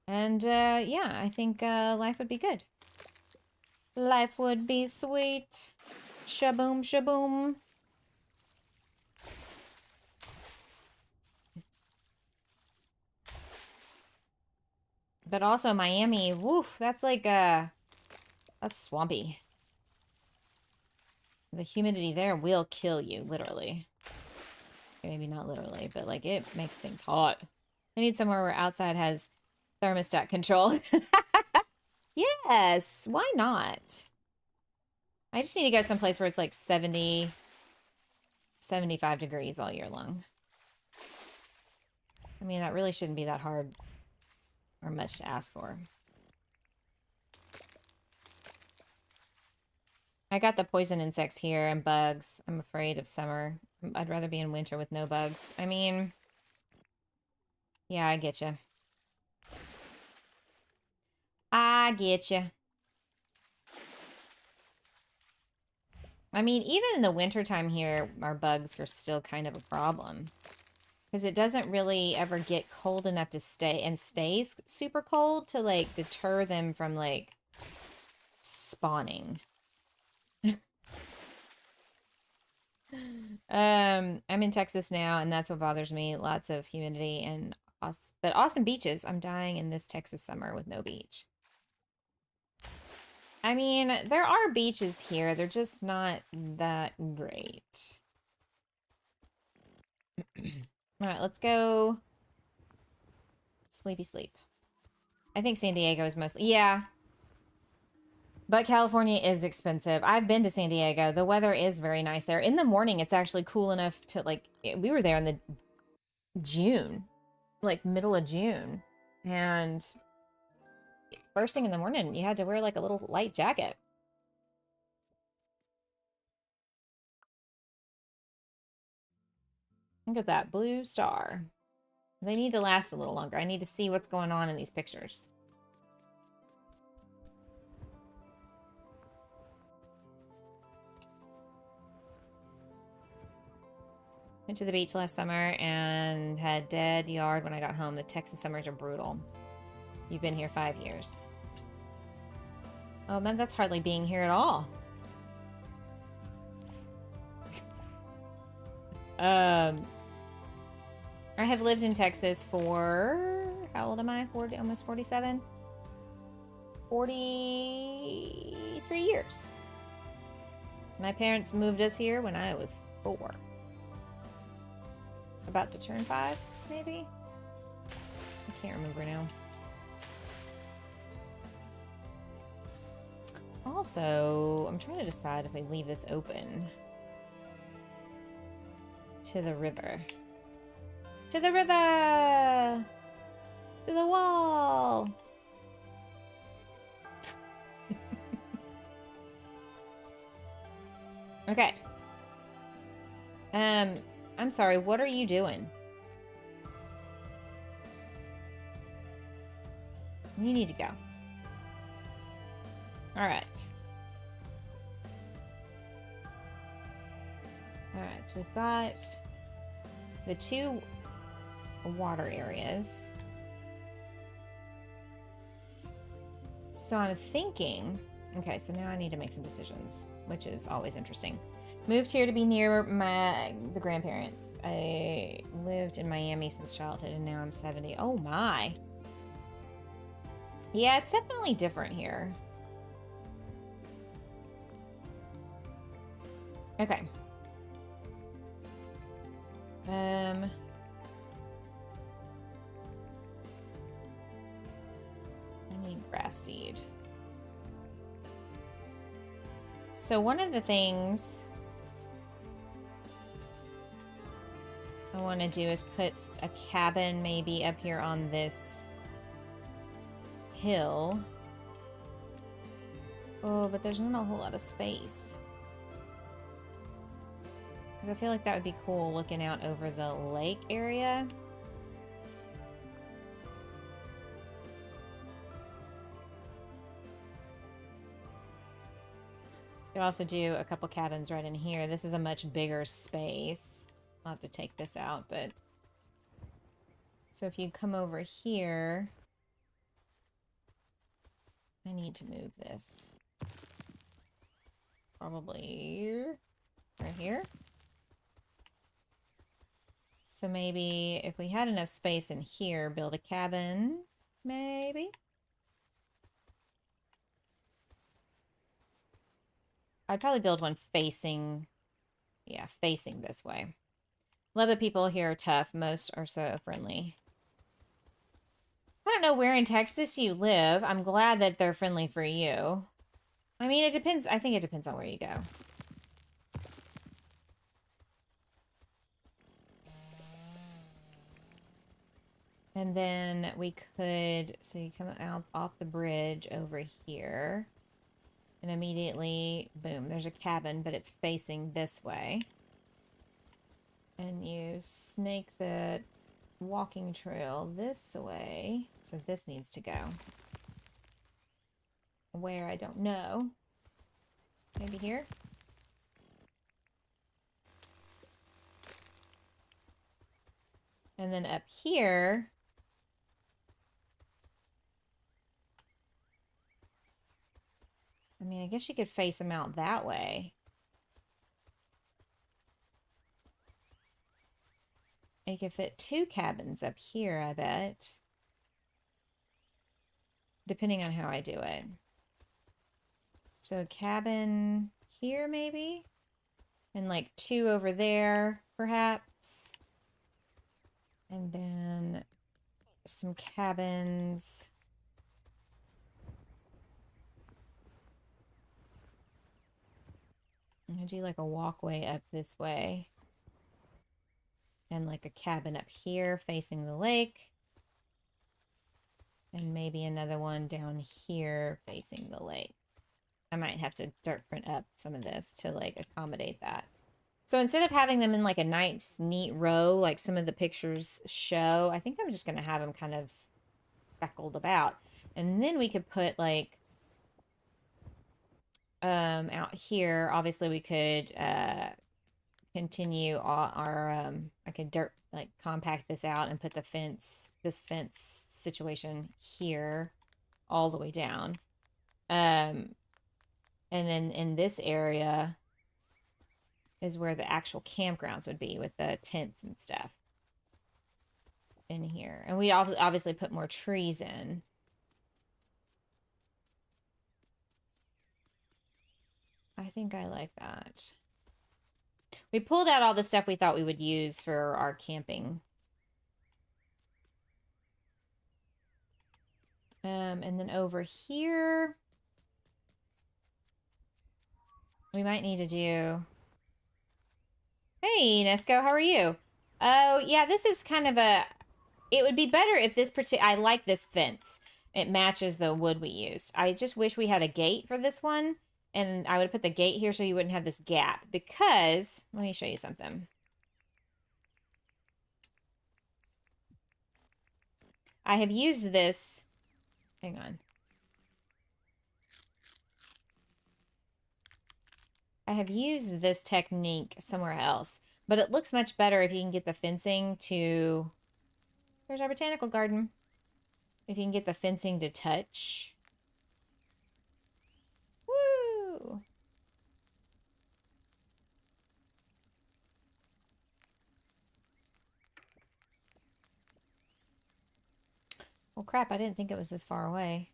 And, yeah, I think life would be good. Life would be sweet. Shaboom, shaboom. But also Miami, woof, that's like, that's swampy. The humidity there will kill you, literally. Okay, maybe not literally, but like it makes things hot. I need somewhere where outside has thermostat control. Yes, why not? I just need to go someplace where it's like 70, 75 degrees all year long. I mean, that really shouldn't be that hard or much to ask for. I got the poison insects here and bugs. I'm afraid of summer. I'd rather be in winter with no bugs. I mean, yeah, I get you. I get you. I mean, even in the wintertime here, our bugs are still kind of a problem. Because it doesn't really ever get cold enough to stay, and stays super cold to, like, deter them from, like, spawning. I'm in Texas now, and that's what bothers me. Lots of humidity and but awesome beaches. I'm dying in this Texas summer with no beach. I mean, there are beaches here. They're just not that great. All right, let's go. Sleepy sleep. I think San Diego is mostly, yeah. But California is expensive. I've been to San Diego. The weather is very nice there. In the morning, it's actually cool enough to, like, we were there in the June, like middle of June. And first thing in the morning, you had to wear like a little light jacket. Look at that blue star. They need to last a little longer. I need to see what's going on in these pictures. Went to the beach last summer and had dead yard when I got home. The Texas summers are brutal. You've been here 5 years. Oh man, that's hardly being here at all. I have lived in Texas for, how old am I? 40, almost 47? 43 years. My parents moved us here when I was 4. About to turn 5, maybe? I can't remember now. Also, I'm trying to decide if I leave this open to the river. To the river! To the wall! Okay. I'm sorry, what are you doing? You need to go. Alright. Alright, so we've got the 2 water areas. So I'm thinking, okay, so now I need to make some decisions, which is always interesting. Moved here to be near the grandparents. I lived in Miami since childhood and now I'm 70. Oh my. Yeah, it's definitely different here. Okay. I need grass seed. So one of the things I want to do is put a cabin maybe up here on this hill. Oh, but there's not a whole lot of space. Because I feel like that would be cool looking out over the lake area. Could also do a couple cabins right in here. This is a much bigger space. I'll have to take this out, but... So if you come over here... I need to move this. Probably right here. So maybe if we had enough space in here, build a cabin, maybe? I'd probably build one facing, yeah, facing this way. Love that people here are tough. Most are so friendly. I don't know where in Texas you live. I'm glad that they're friendly for you. I mean, it depends. I think it depends on where you go. And then we could, so you come out off the bridge over here. And immediately, boom, there's a cabin, but it's facing this way. And you snake the walking trail this way. So this needs to go. Where, I don't know. Maybe here? And then up here, I mean, I guess you could face them out that way. You could fit 2 cabins up here, I bet. Depending on how I do it. So a cabin here, maybe? And like 2 over there, perhaps. And then some cabins. I'm gonna do like a walkway up this way. And like a cabin up here facing the lake. And maybe another one down here facing the lake. I might have to dirt print up some of this to like accommodate that. So instead of having them in like a nice, neat row, like some of the pictures show, I think I'm just going to have them kind of speckled about. And then we could put like, out here, obviously we could, continue our, I could compact this out and put the fence, this fence situation here all the way down. And then in this area is where the actual campgrounds would be with the tents and stuff in here. And we obviously put more trees in. I think I like that. We pulled out all the stuff we thought we would use for our camping. And then over here, we might need to do... Hey, Nesco, how are you? Oh, yeah, this is kind of a... It would be better if this I like this fence. It matches the wood we used. I just wish we had a gate for this one. And I would put the gate here so you wouldn't have this gap. Because, let me show you something. I have used this... Hang on. I have used this technique somewhere else. But it looks much better if you can get the fencing to... There's our botanical garden. If you can get the fencing to touch... Well, crap, I didn't think it was this far away.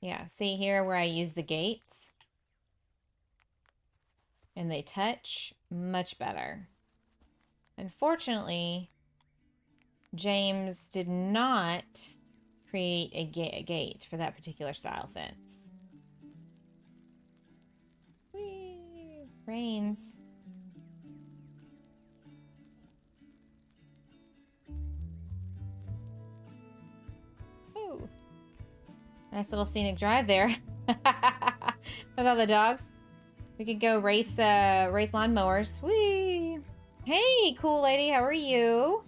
Yeah, see here where I use the gates? And they touch much better. Unfortunately, James did not create a gate for that particular style fence. Whee! Rains. Ooh. Nice little scenic drive there. With all the dogs. We could go race lawnmowers. Whee! Hey, cool lady, how are you?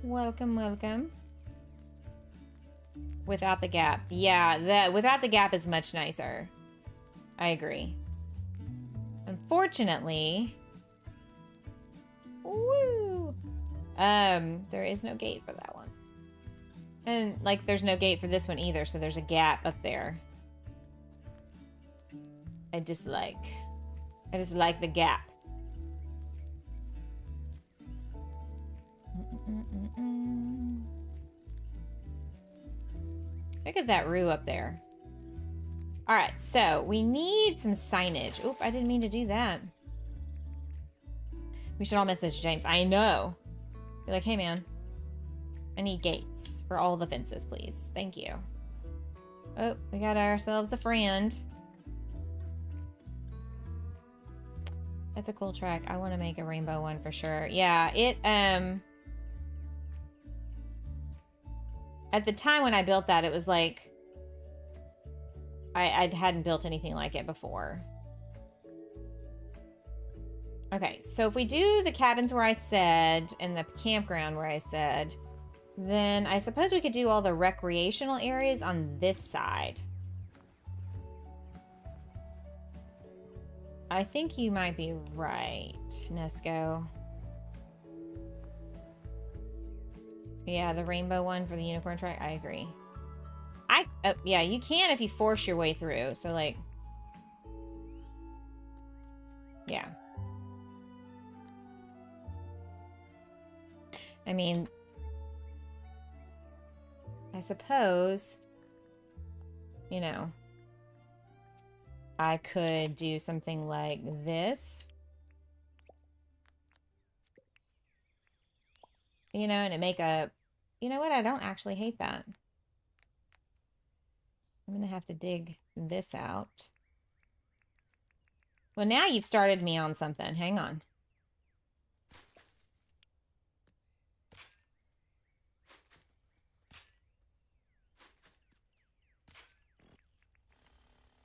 Welcome, welcome. Without the gap. Yeah, without the gap is much nicer. I agree. Unfortunately... Woo! There is no gate for that one. And, like, there's no gate for this one either, so there's a gap up there. I just like the gap. Look at that roo up there. All right, so we need some signage. Oop, I didn't mean to do that. We should all message James. I know. Be like, hey, man. I need gates for all the fences, please. Thank you. Oh, we got ourselves a friend. That's a cool track. I want to make a rainbow one for sure. Yeah, it, at the time when I built that, it was like, I hadn't built anything like it before. Okay, so if we do the cabins where I said, and the campground where I said, then I suppose we could do all the recreational areas on this side. I think you might be right, Nesco. Yeah, the rainbow one for the unicorn track, I agree. Yeah, you can if you force your way through, so like, yeah. I mean, I suppose, you know, I could do something like this. You know, and it make a, you know what, I don't actually hate that. I'm gonna have to dig this out. Well, now you've started me on something. Hang on.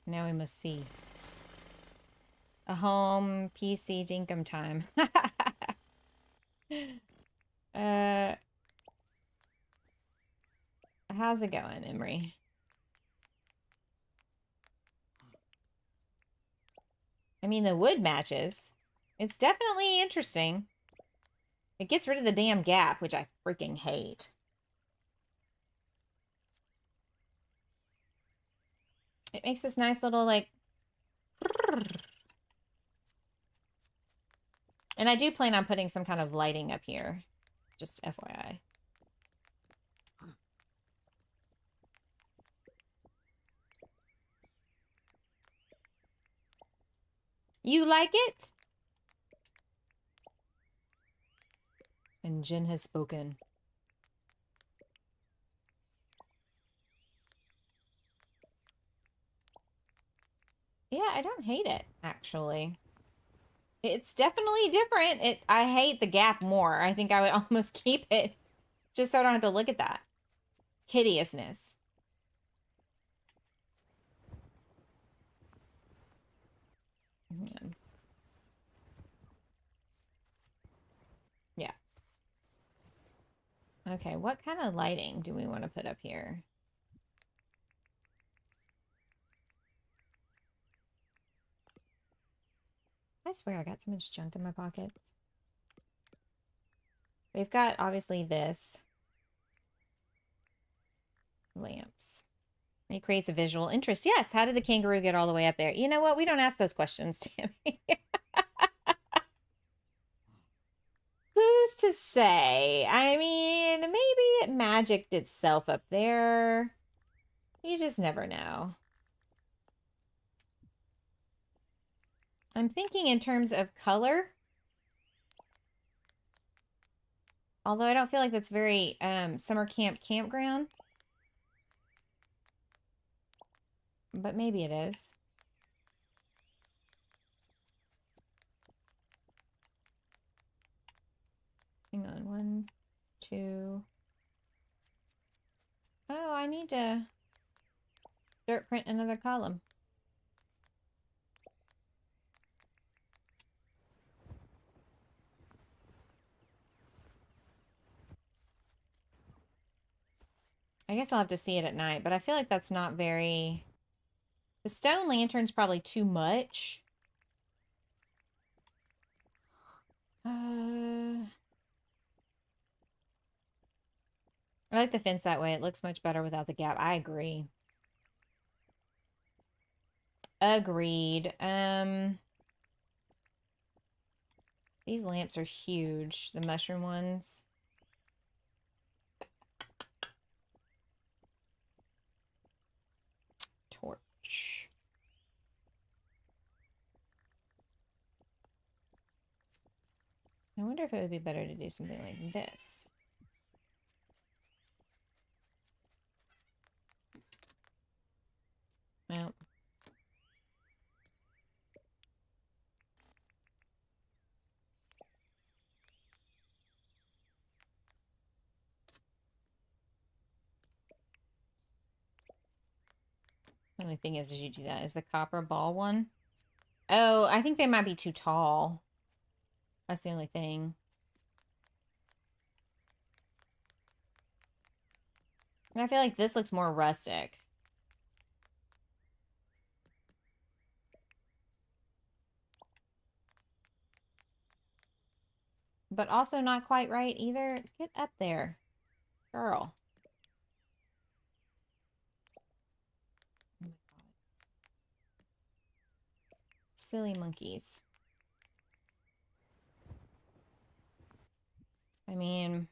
Now we must see. A home PC dinkum time. How's it going, Emery? I mean, the wood matches. It's definitely interesting. It gets rid of the damn gap, which I freaking hate. It makes this nice little, like... And I do plan on putting some kind of lighting up here. Just FYI. You like it? And Jen has spoken. Yeah, I don't hate it, actually. It's definitely different. I hate the gap more. I think I would almost keep it just so I don't have to look at that hideousness. Yeah. Okay, what kind of lighting do we want to put up here? I swear I got so much junk in my pockets. We've got, obviously, this. Lamps. It creates a visual interest. Yes, how did the kangaroo get all the way up there? You know what? We don't ask those questions, Tammy. Who's to say? I mean, maybe it magicked itself up there. You just never know. I'm thinking in terms of color. Although I don't feel like that's very Summer Camp Campground. But maybe it is. Hang on, 1, 2. Oh, I need to dirt print another column. I guess I'll have to see it at night, but I feel like that's not very... The stone lantern's probably too much. I like the fence that way. It looks much better without the gap. I agree. Agreed. These lamps are huge. The mushroom ones. Torch. I wonder if it would be better to do something like this. Well. The only thing is, as you do that, is the copper ball one. Oh, I think they might be too tall. That's the only thing. And I feel like this looks more rustic. But also not quite right either. Get up there, girl. Oh my God. Silly monkeys. I mean,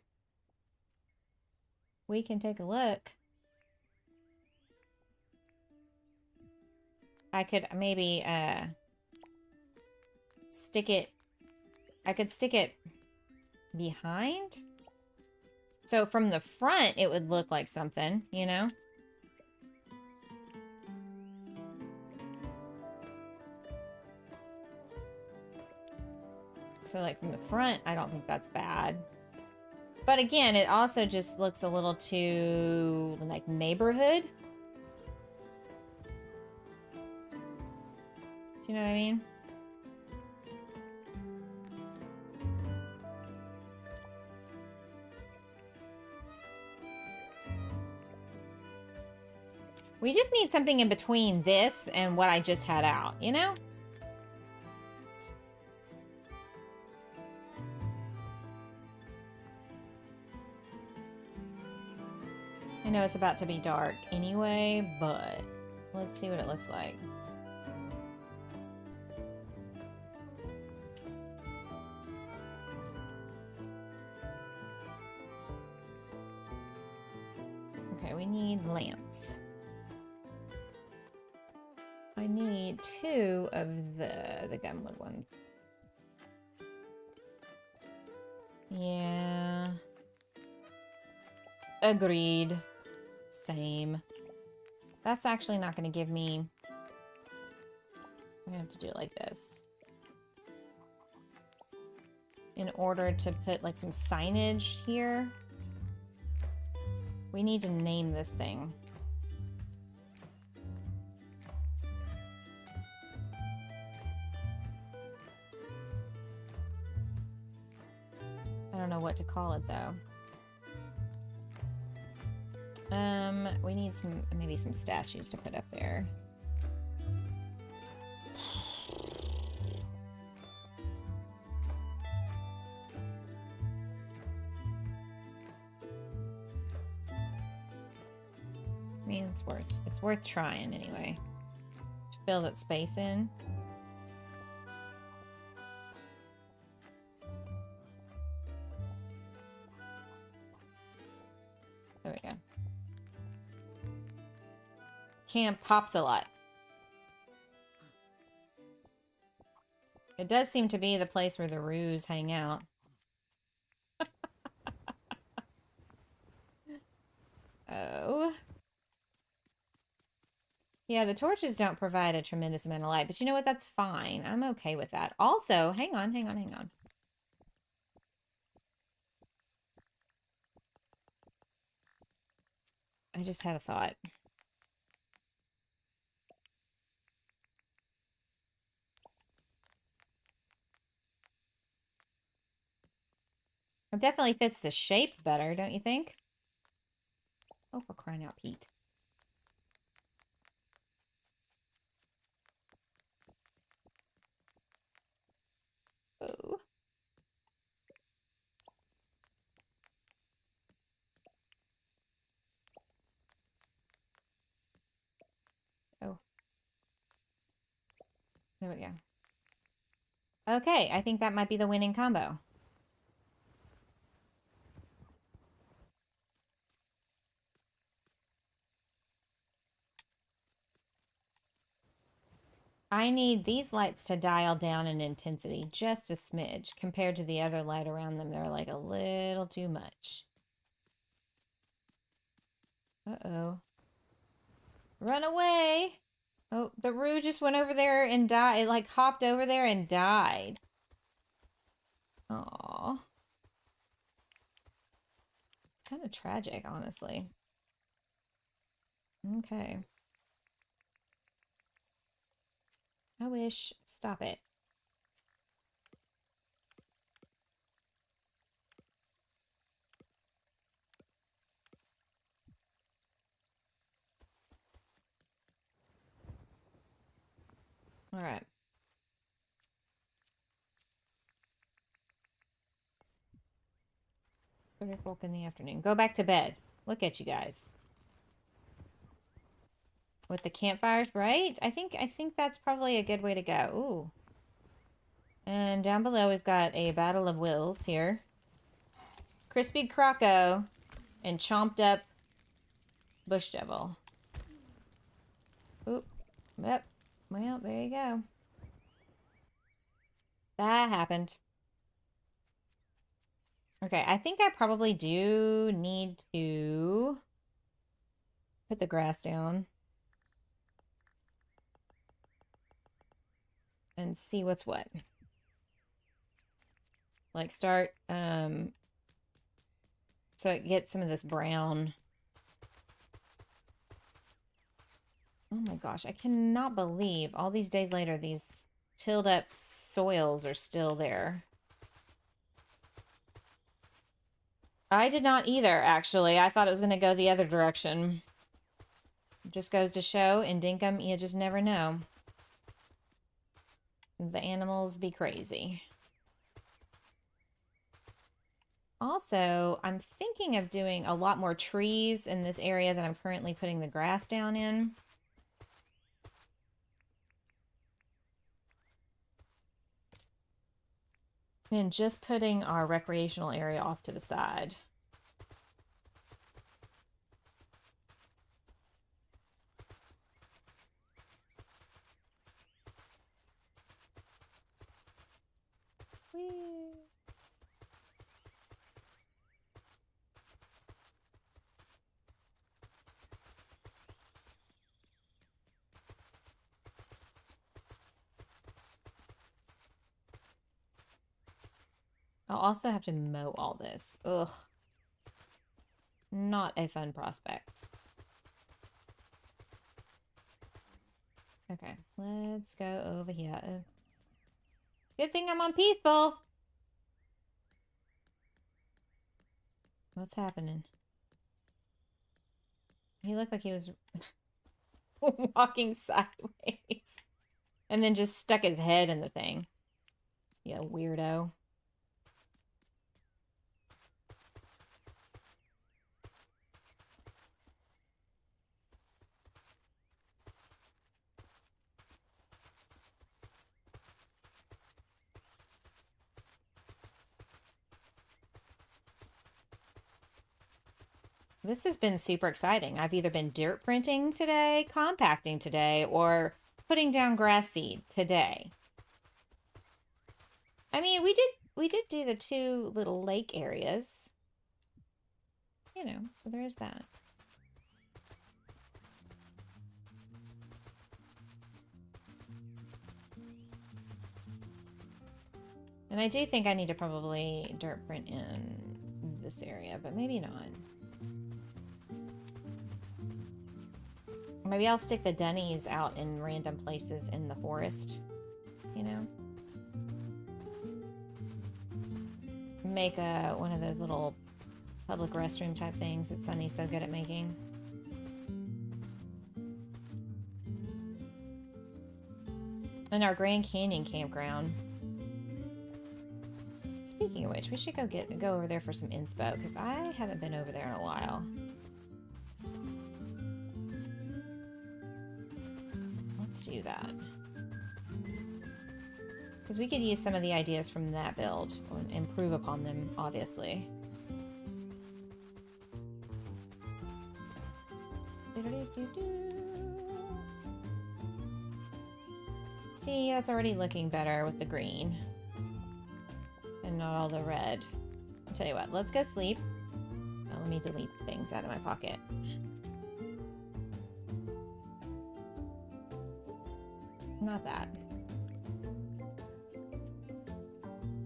we can take a look. I could maybe stick it. I could stick it behind. So from the front, it would look like something, you know? So like from the front, I don't think that's bad. But again, it also just looks a little too like neighborhood. Do you know what I mean? We just need something in between this and what I just had out, you know? I know it's about to be dark anyway, but let's see what it looks like. Okay, we need lamps. I need 2 of the gumwood ones. Yeah. Agreed. Same. That's actually not going to give me... I'm going to have to do it like this. In order to put like some signage here, we need to name this thing. I don't know what to call it though. We need some, maybe some statues to put up there. I mean, it's worth trying anyway. To fill that space in. There we go. Camp pops a lot. It does seem to be the place where the roos hang out. Oh. Yeah, the torches don't provide a tremendous amount of light, but you know what? That's fine. I'm okay with that. Also, hang on. I just had a thought. It definitely fits the shape better, don't you think? Oh, for crying out, Pete. Oh. Oh. There we go. Okay, I think that might be the winning combo. I need these lights to dial down in intensity just a smidge compared to the other light around them. They're like a little too much. Uh-oh. Run away! Oh, the roo just went over there and died. It like hopped over there and died. Aww. It's kind of tragic, honestly. Okay. I wish. Stop it. All right. .o'clock in the afternoon. Go back to bed. Look at you guys. With the campfires, right? I think that's probably a good way to go. Ooh. And down below we've got a battle of wills here. Crispy Croco and chomped up bush devil. Oop. Yep. Well, there you go. That happened. Okay, I think I probably do need to put the grass down and see what's what. Like start, so I get some of this brown. Oh my gosh, I cannot believe all these days later, these tilled up soils are still there. I did not either, actually. I thought it was going to go the other direction. It just goes to show, in Dinkum, you just never know. The animals be crazy. Also, I'm thinking of doing a lot more trees in this area that I'm currently putting the grass down in. And just putting our recreational area off to the side. Whee! I'll also have to mow all this. Ugh. Not a fun prospect. Okay, let's go over here. Good thing I'm on peaceful. What's happening? He looked like he was walking sideways and then just stuck his head in the thing. Yeah, weirdo. This has been super exciting. I've either been dirt printing today, compacting today, or putting down grass seed today. I mean, we did do the 2 little lake areas. You know, so there is that. And I do think I need to probably dirt print in this area, but maybe not. Maybe I'll stick the dunnies out in random places in the forest, you know? Make one of those little public restroom type things that Sunny's so good at making. And our Grand Canyon campground. Speaking of which, we should go over there for some inspo, because I haven't been over there in a while. Let's do that. Because we could use some of the ideas from that build, or improve upon them, obviously. See, that's already looking better with the green. And not all the red. I'll tell you what, let's go sleep. Now let me delete things out of my pocket. Not that.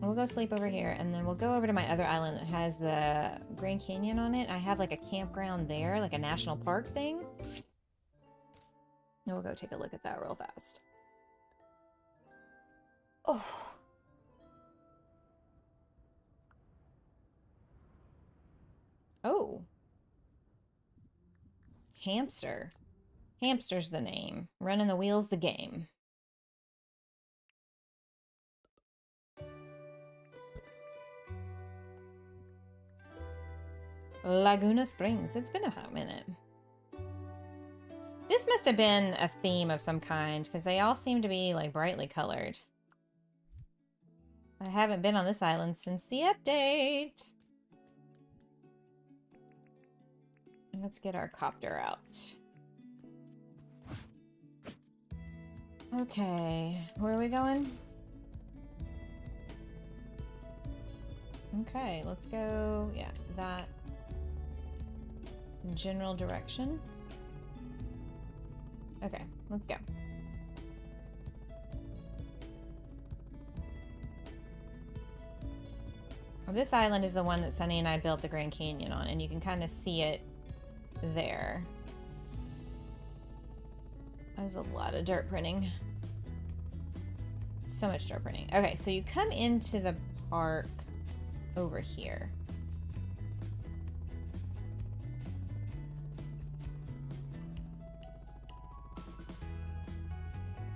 We'll go sleep over here, and then we'll go over to my other island that has the Grand Canyon on it. I have like a campground there, like a national park thing. And we'll go take a look at that real fast. Oh. Oh. Hamster. Hamster's the name. Running the wheel's the game. Laguna Springs. It's been a hot minute. This must have been a theme of some kind, because they all seem to be, like, brightly colored. I haven't been on this island since the update. Let's get our copter out. Okay, where are we going? Okay, let's go, yeah, that general direction. Okay, let's go. Well, this island is the one that Sunny and I built the Grand Canyon on, and you can kind of see it there. There's a lot of dirt printing. So much dirt printing. Okay, so you come into the park over here.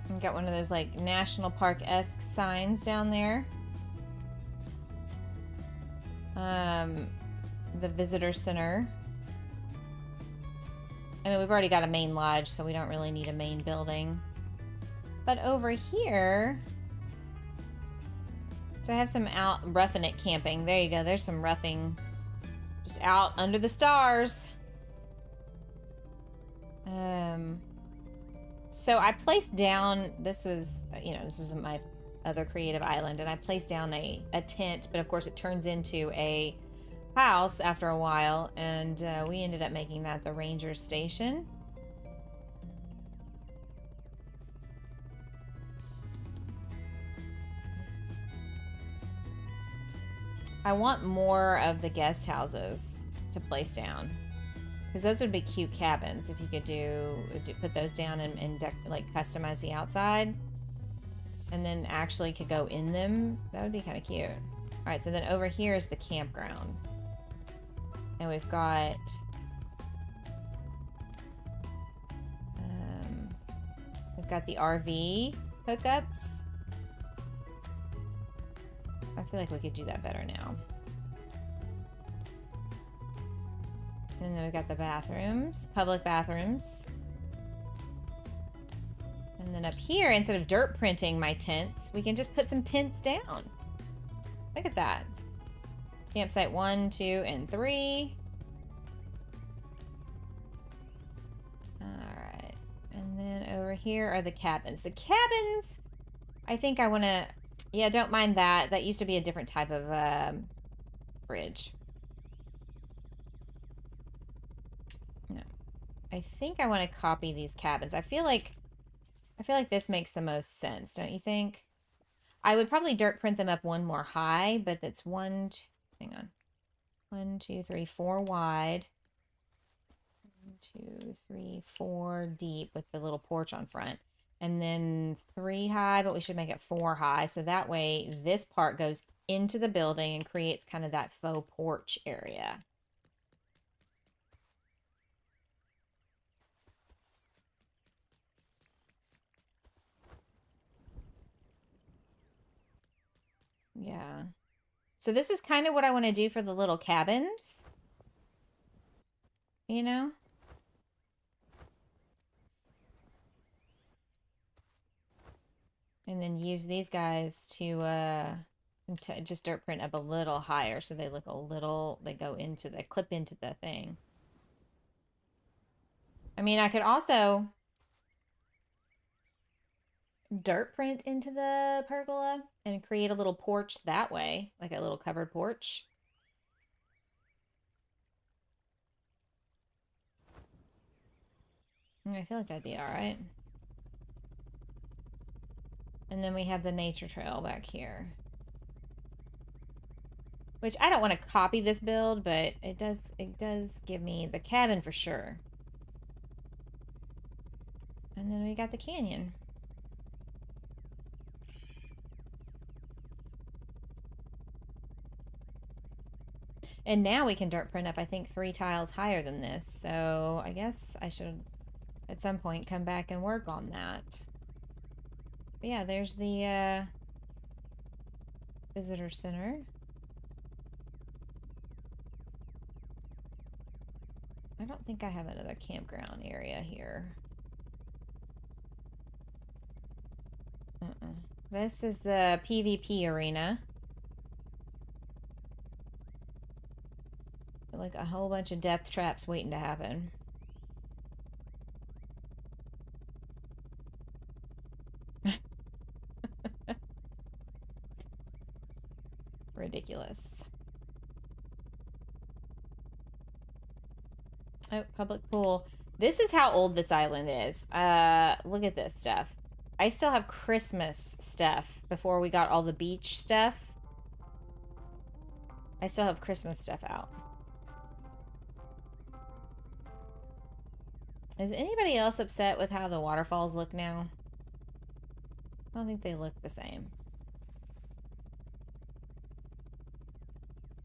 We've got one of those like National Park-esque signs down there. The visitor center. I mean, we've already got a main lodge, so we don't really need a main building. But over here, so I have some out roughing it camping. There you go. There's some roughing, just out under the stars. So I placed down, this was, you know, this was my other creative island, and I placed down a tent, but of course it turns into a house after a while, and we ended up making that the ranger station. I want more of the guest houses to place down, because those would be cute cabins if you could put those down and like customize the outside, and then actually could go in them. That would be kind of cute. All right, so then over here is the campground, and we've got the RV hookups. I feel like we could do that better now. And then we've got the bathrooms, public bathrooms. And then up here, instead of dirt printing my tents, we can just put some tents down. Look at that. Campsite 1, 2, and 3. All right. And then over here are the cabins. The cabins, I think I want to... Yeah, don't mind that. That used to be a different type of bridge. No. I think I want to copy these cabins. I feel like this makes the most sense, don't you think? I would probably dirt print them up one more high, but that's hang on. 1, 2, 3, 4 wide. 1, 2, 3, 4 deep with the little porch on front. And then 3 high, but we should make it 4 high. So that way this part goes into the building and creates kind of that faux porch area. Yeah. So this is kind of what I want to do for the little cabins. You know? And then use these guys to just dirt print up a little higher so they look a little, they clip into the thing. I mean, I could also dirt print into the pergola and create a little porch that way, like a little covered porch. I feel like that'd be all right. And then we have the nature trail back here. Which I don't want to copy this build, but it does give me the cabin for sure. And then we got the canyon. And now we can dirt print up, I think, 3 tiles higher than this. So I guess I should, at some point, come back and work on that. But yeah, there's the visitor center. don't think I have another campground area here. This is the PvP arena. Like a whole bunch of death traps waiting to happen. Ridiculous. Oh, public pool. This is how old this island is. Look at this stuff. I still have Christmas stuff before we got all the beach stuff. I still have Christmas stuff out. Is anybody else upset with how the waterfalls look now? I don't think they look the same.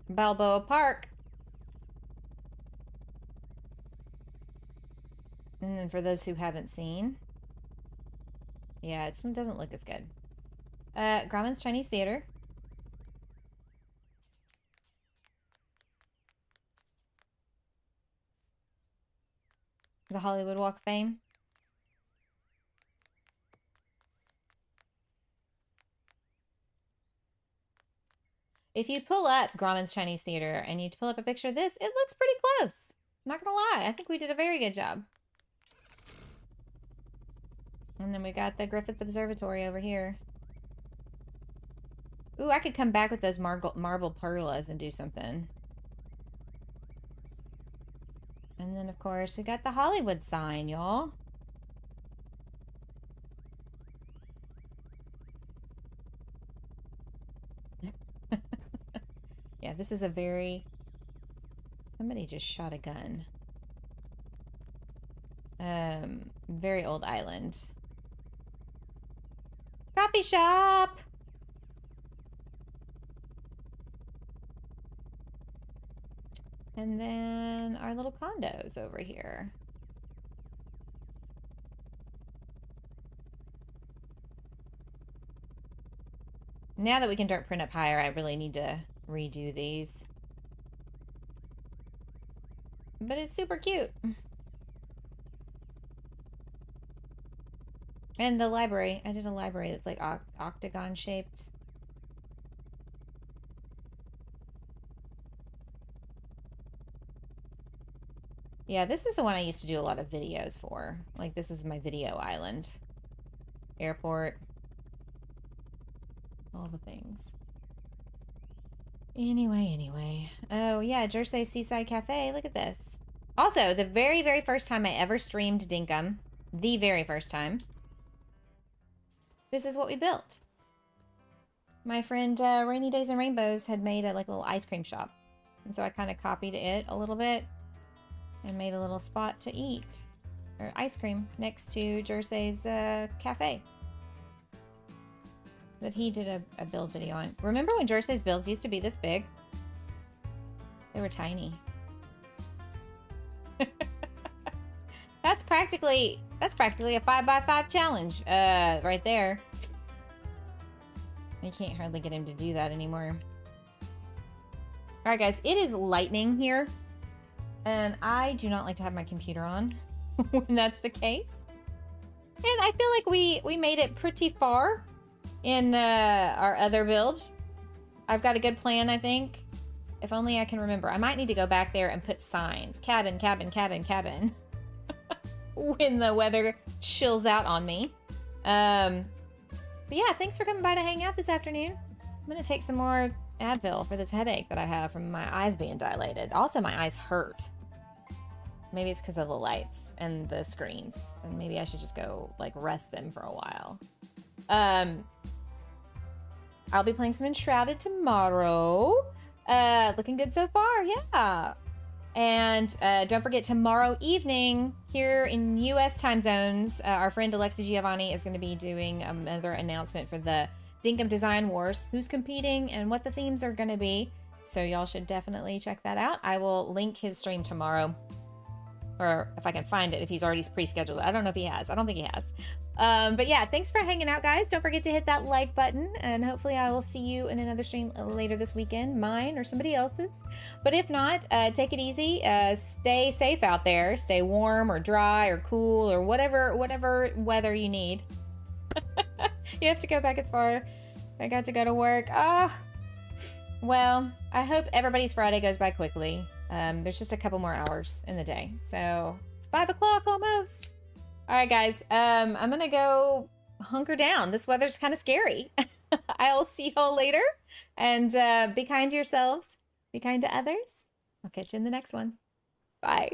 Balboa Park. And then for those who haven't seen, yeah, it doesn't look as good. Grauman's Chinese Theater. The Hollywood Walk of Fame. If you pull up Grauman's Chinese Theater and you pull up a picture of this, it looks pretty close. I'm not gonna lie, I think we did a very good job. And then we got the Griffith Observatory over here. Ooh, I could come back with those marble pergolas and do something. And then, of course, we got the Hollywood sign, y'all. Yeah, this is a very... Somebody just shot a gun. Very old island. Coffee shop! And then our little condos over here. Now that we can dirt print up higher, I really need to redo these. But it's super cute. And the library. I did a library that's like octagon shaped. Yeah, this was the one I used to do a lot of videos for. Like, this was my video island. Airport. All the things. Anyway. Oh, yeah, Jersey Seaside Cafe. Look at this. Also, the very, very first time I ever streamed Dinkum, the very first time, this is what we built. My friend Rainy Days and Rainbows had made a little ice cream shop. And so I kind of copied it a little bit and made a little spot to eat or ice cream next to Jersey's cafe that he did a build video on. Remember when Jersey's builds used to be this big? They were tiny. That's practically a 5x5 challenge right there. I can't hardly get him to do that anymore. All right, guys, it is lightning here, and I do not like to have my computer on when that's the case. And I feel like we made it pretty far in our other build. I've got a good plan, I think. If only I can remember. I might need to go back there and put signs. Cabin, cabin, cabin, cabin. When the weather chills out on me. But yeah, thanks for coming by to hang out this afternoon. I'm gonna take some more Advil for this headache that I have from my eyes being dilated. Also, my eyes hurt. Maybe it's because of the lights and the screens. And maybe I should just go, like, rest them for a while. I'll be playing some Enshrouded tomorrow. Looking good so far, yeah. And don't forget, tomorrow evening, here in U.S. time zones, our friend Alexa Giovanni is going to be doing another announcement for the Dinkum Design Wars, who's competing and what the themes are going to be. So y'all should definitely check that out. I will link his stream tomorrow or if I can find it, if he's already pre-scheduled. I don't know if he has. I don't think he has. But yeah, thanks for hanging out, guys. Don't forget to hit that like button, and hopefully I will see you in another stream later this weekend, mine or somebody else's. But if not, take it easy. Stay safe out there. Stay warm or dry or cool or whatever weather you need. You have to go back as far. I got to go to work. Well, I hope everybody's Friday goes by quickly. There's just a couple more hours in the day. So it's 5 o'clock almost. All right, guys. I'm going to go hunker down. This weather's kind of scary. I'll see y'all later. And be kind to yourselves. Be kind to others. I'll catch you in the next one. Bye.